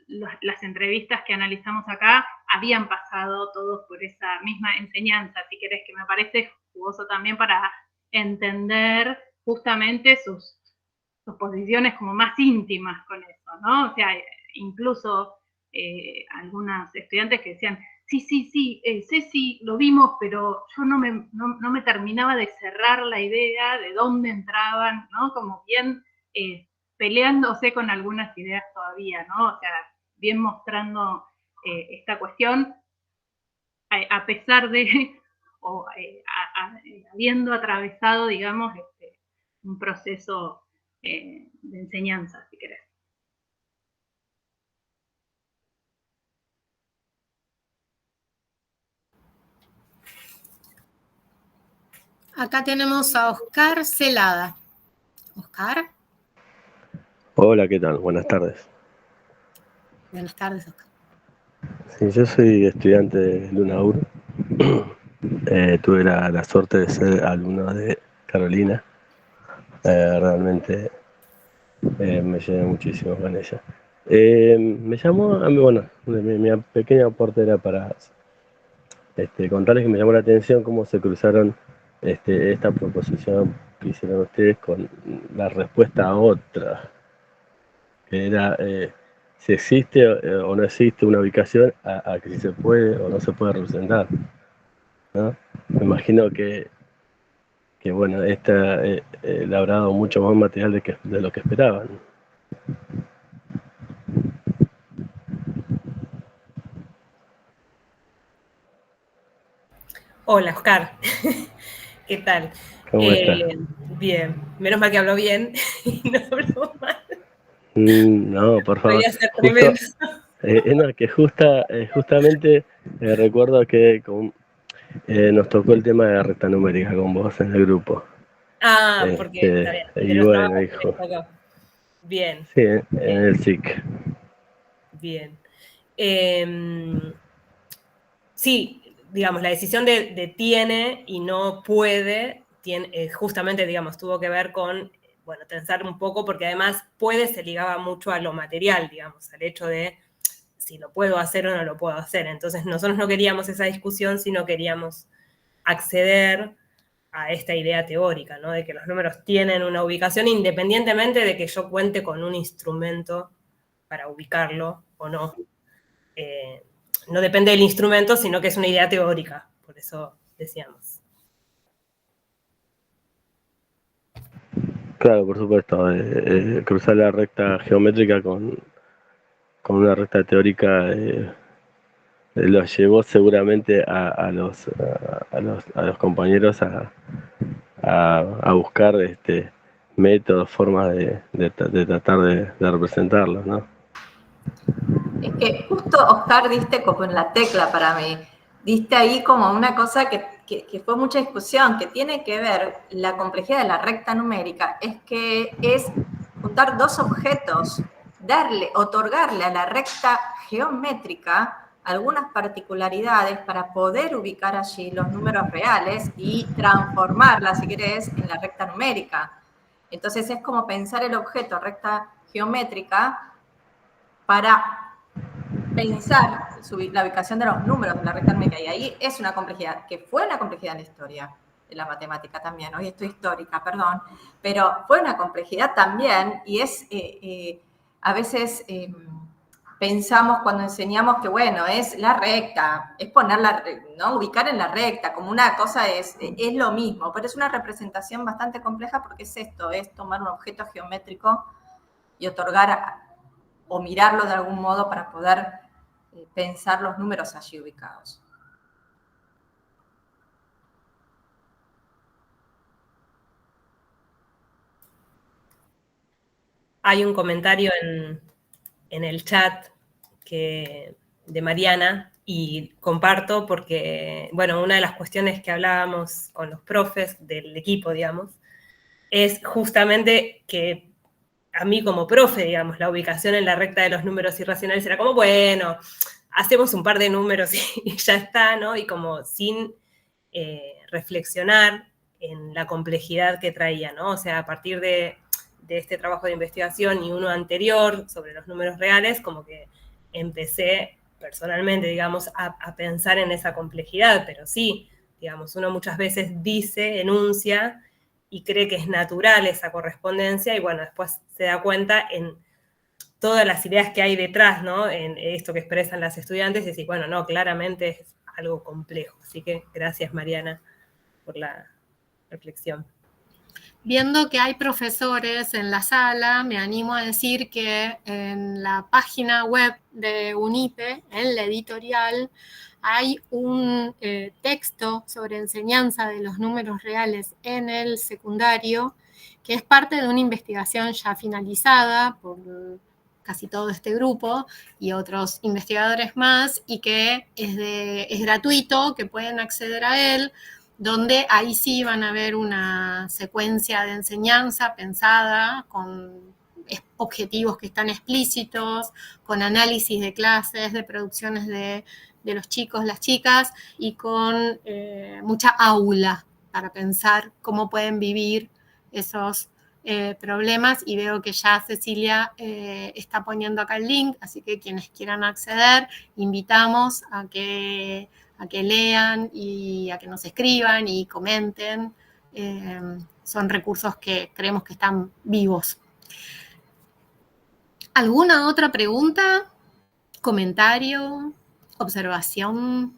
las entrevistas que analizamos acá habían pasado todos por esa misma enseñanza, si querés, que me parece jugoso también para entender justamente sus posiciones como más íntimas con eso, ¿no? O sea, incluso algunas estudiantes que decían, sí, Ceci, lo vimos, pero yo no me terminaba de cerrar la idea de dónde entraban, ¿no? Como bien peleándose con algunas ideas todavía, ¿no? O sea, bien mostrando esta cuestión, a pesar de, o habiendo atravesado, digamos, un proceso de enseñanza, si querés. Acá tenemos a Oscar Celada. ¿Oscar? Hola, ¿qué tal? Buenas tardes. Buenas tardes, Oscar. Sí, yo soy estudiante de LUNAUR. Tuve la suerte de ser alumno de Carolina. Realmente me llevé muchísimo con ella. Me llamó, bueno, mi pequeño aporte era para contarles que me llamó la atención cómo se cruzaron esta proposición que hicieron ustedes con la respuesta a otra, que era si existe o no existe una ubicación, a que si se puede o no se puede representar, ¿no? Me imagino que bueno, esta le habrá dado mucho más material de lo que esperaban. Hola, Oscar. ¿Qué tal? ¿Cómo estás? Bien. Menos mal que habló bien y no habló mal. No, por favor. Podría ser tremendo. No, que justamente recuerdo que nos tocó el tema de la recta numérica con vos en el grupo. Porque está bien. Y bueno, hijo. Bien. Sí, en el SIC. Bien. Sí, digamos, la decisión de tiene y no puede, justamente, digamos, tuvo que ver con, bueno, pensar un poco, porque además puede se ligaba mucho a lo material, digamos, al hecho de si lo puedo hacer o no lo puedo hacer. Entonces nosotros no queríamos esa discusión, sino queríamos acceder a esta idea teórica, ¿no? De que los números tienen una ubicación independientemente de que yo cuente con un instrumento para ubicarlo o no. No depende del instrumento, sino que es una idea teórica, por eso decíamos. Claro, por supuesto. Cruzar la recta geométrica con una recta teórica los llevó seguramente a los compañeros a buscar métodos, formas de tratar de representarlos, ¿no? Es que justo, Oscar, diste como en la tecla para mí. Diste ahí como una cosa que fue mucha discusión, que tiene que ver la complejidad de la recta numérica, es juntar dos objetos, otorgarle a la recta geométrica algunas particularidades para poder ubicar allí los números reales y transformarla, si querés, en la recta numérica. Entonces es como pensar el objeto recta geométrica para pensar la ubicación de los números de la recta numérica. Y ahí es una complejidad, que fue una complejidad en la historia, en la matemática también. Hoy estoy histórica, perdón, pero fue una complejidad también, y es a veces pensamos cuando enseñamos que, bueno, es la recta, es ponerla, ¿no? Ubicar en la recta, como una cosa es lo mismo, pero es una representación bastante compleja porque es esto, es tomar un objeto geométrico y otorgar o mirarlo de algún modo para poder pensar los números allí ubicados. Hay un comentario en el chat de Mariana, y comparto porque, bueno, una de las cuestiones que hablábamos con los profes del equipo, digamos, es justamente que a mí como profe, digamos, la ubicación en la recta de los números irracionales era como, bueno, hacemos un par de números y ya está, ¿no? Y como sin reflexionar en la complejidad que traía, ¿no? O sea, a partir de este trabajo de investigación y uno anterior sobre los números reales, como que empecé personalmente, digamos, a pensar en esa complejidad, pero sí, digamos, uno muchas veces dice, enuncia, y cree que es natural esa correspondencia, y bueno, después se da cuenta en todas las ideas que hay detrás, ¿no? En esto que expresan las estudiantes, y decir, bueno, no, claramente es algo complejo. Así que gracias, Mariana, por la reflexión. Viendo que hay profesores en la sala, me animo a decir que en la página web de UNIPE, en la editorial, hay un texto sobre enseñanza de los números reales en el secundario, que es parte de una investigación ya finalizada por casi todo este grupo y otros investigadores más, y que es gratuito, que pueden acceder a él, donde ahí sí van a ver una secuencia de enseñanza pensada con objetivos que están explícitos, con análisis de clases, de producciones de los chicos, las chicas, y con mucha aula para pensar cómo pueden vivir esos problemas. Y veo que ya Cecilia está poniendo acá el link, así que quienes quieran acceder, invitamos a que lean y a que nos escriban y comenten. Son recursos que creemos que están vivos. ¿Alguna otra pregunta? ¿Comentario? ¿Observación?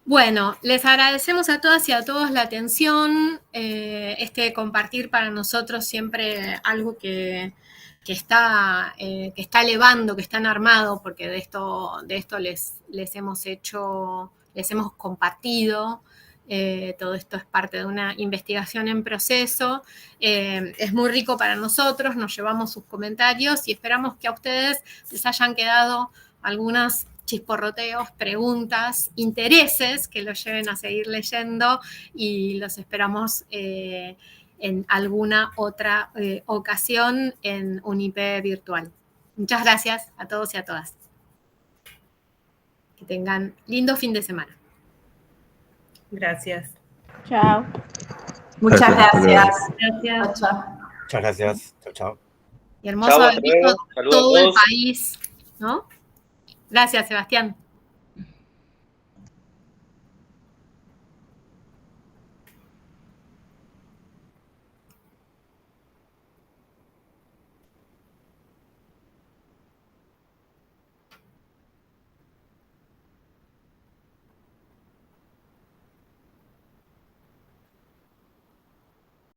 Bueno, les agradecemos a todas y a todos la atención, compartir para nosotros siempre algo que está elevando, que está armado, porque de esto les hemos compartido. Todo esto es parte de una investigación en proceso. Es muy rico para nosotros, nos llevamos sus comentarios y esperamos que a ustedes les hayan quedado algunas chisporroteos, preguntas, intereses que los lleven a seguir leyendo, y los esperamos en alguna otra ocasión en UNIPE virtual. Muchas gracias a todos y a todas. Que tengan lindo fin de semana. Gracias. Chao. Muchas gracias. Gracias. Muchas gracias. Chao, chao. Y hermoso haber visto todo el país, ¿no? Gracias, Sebastián.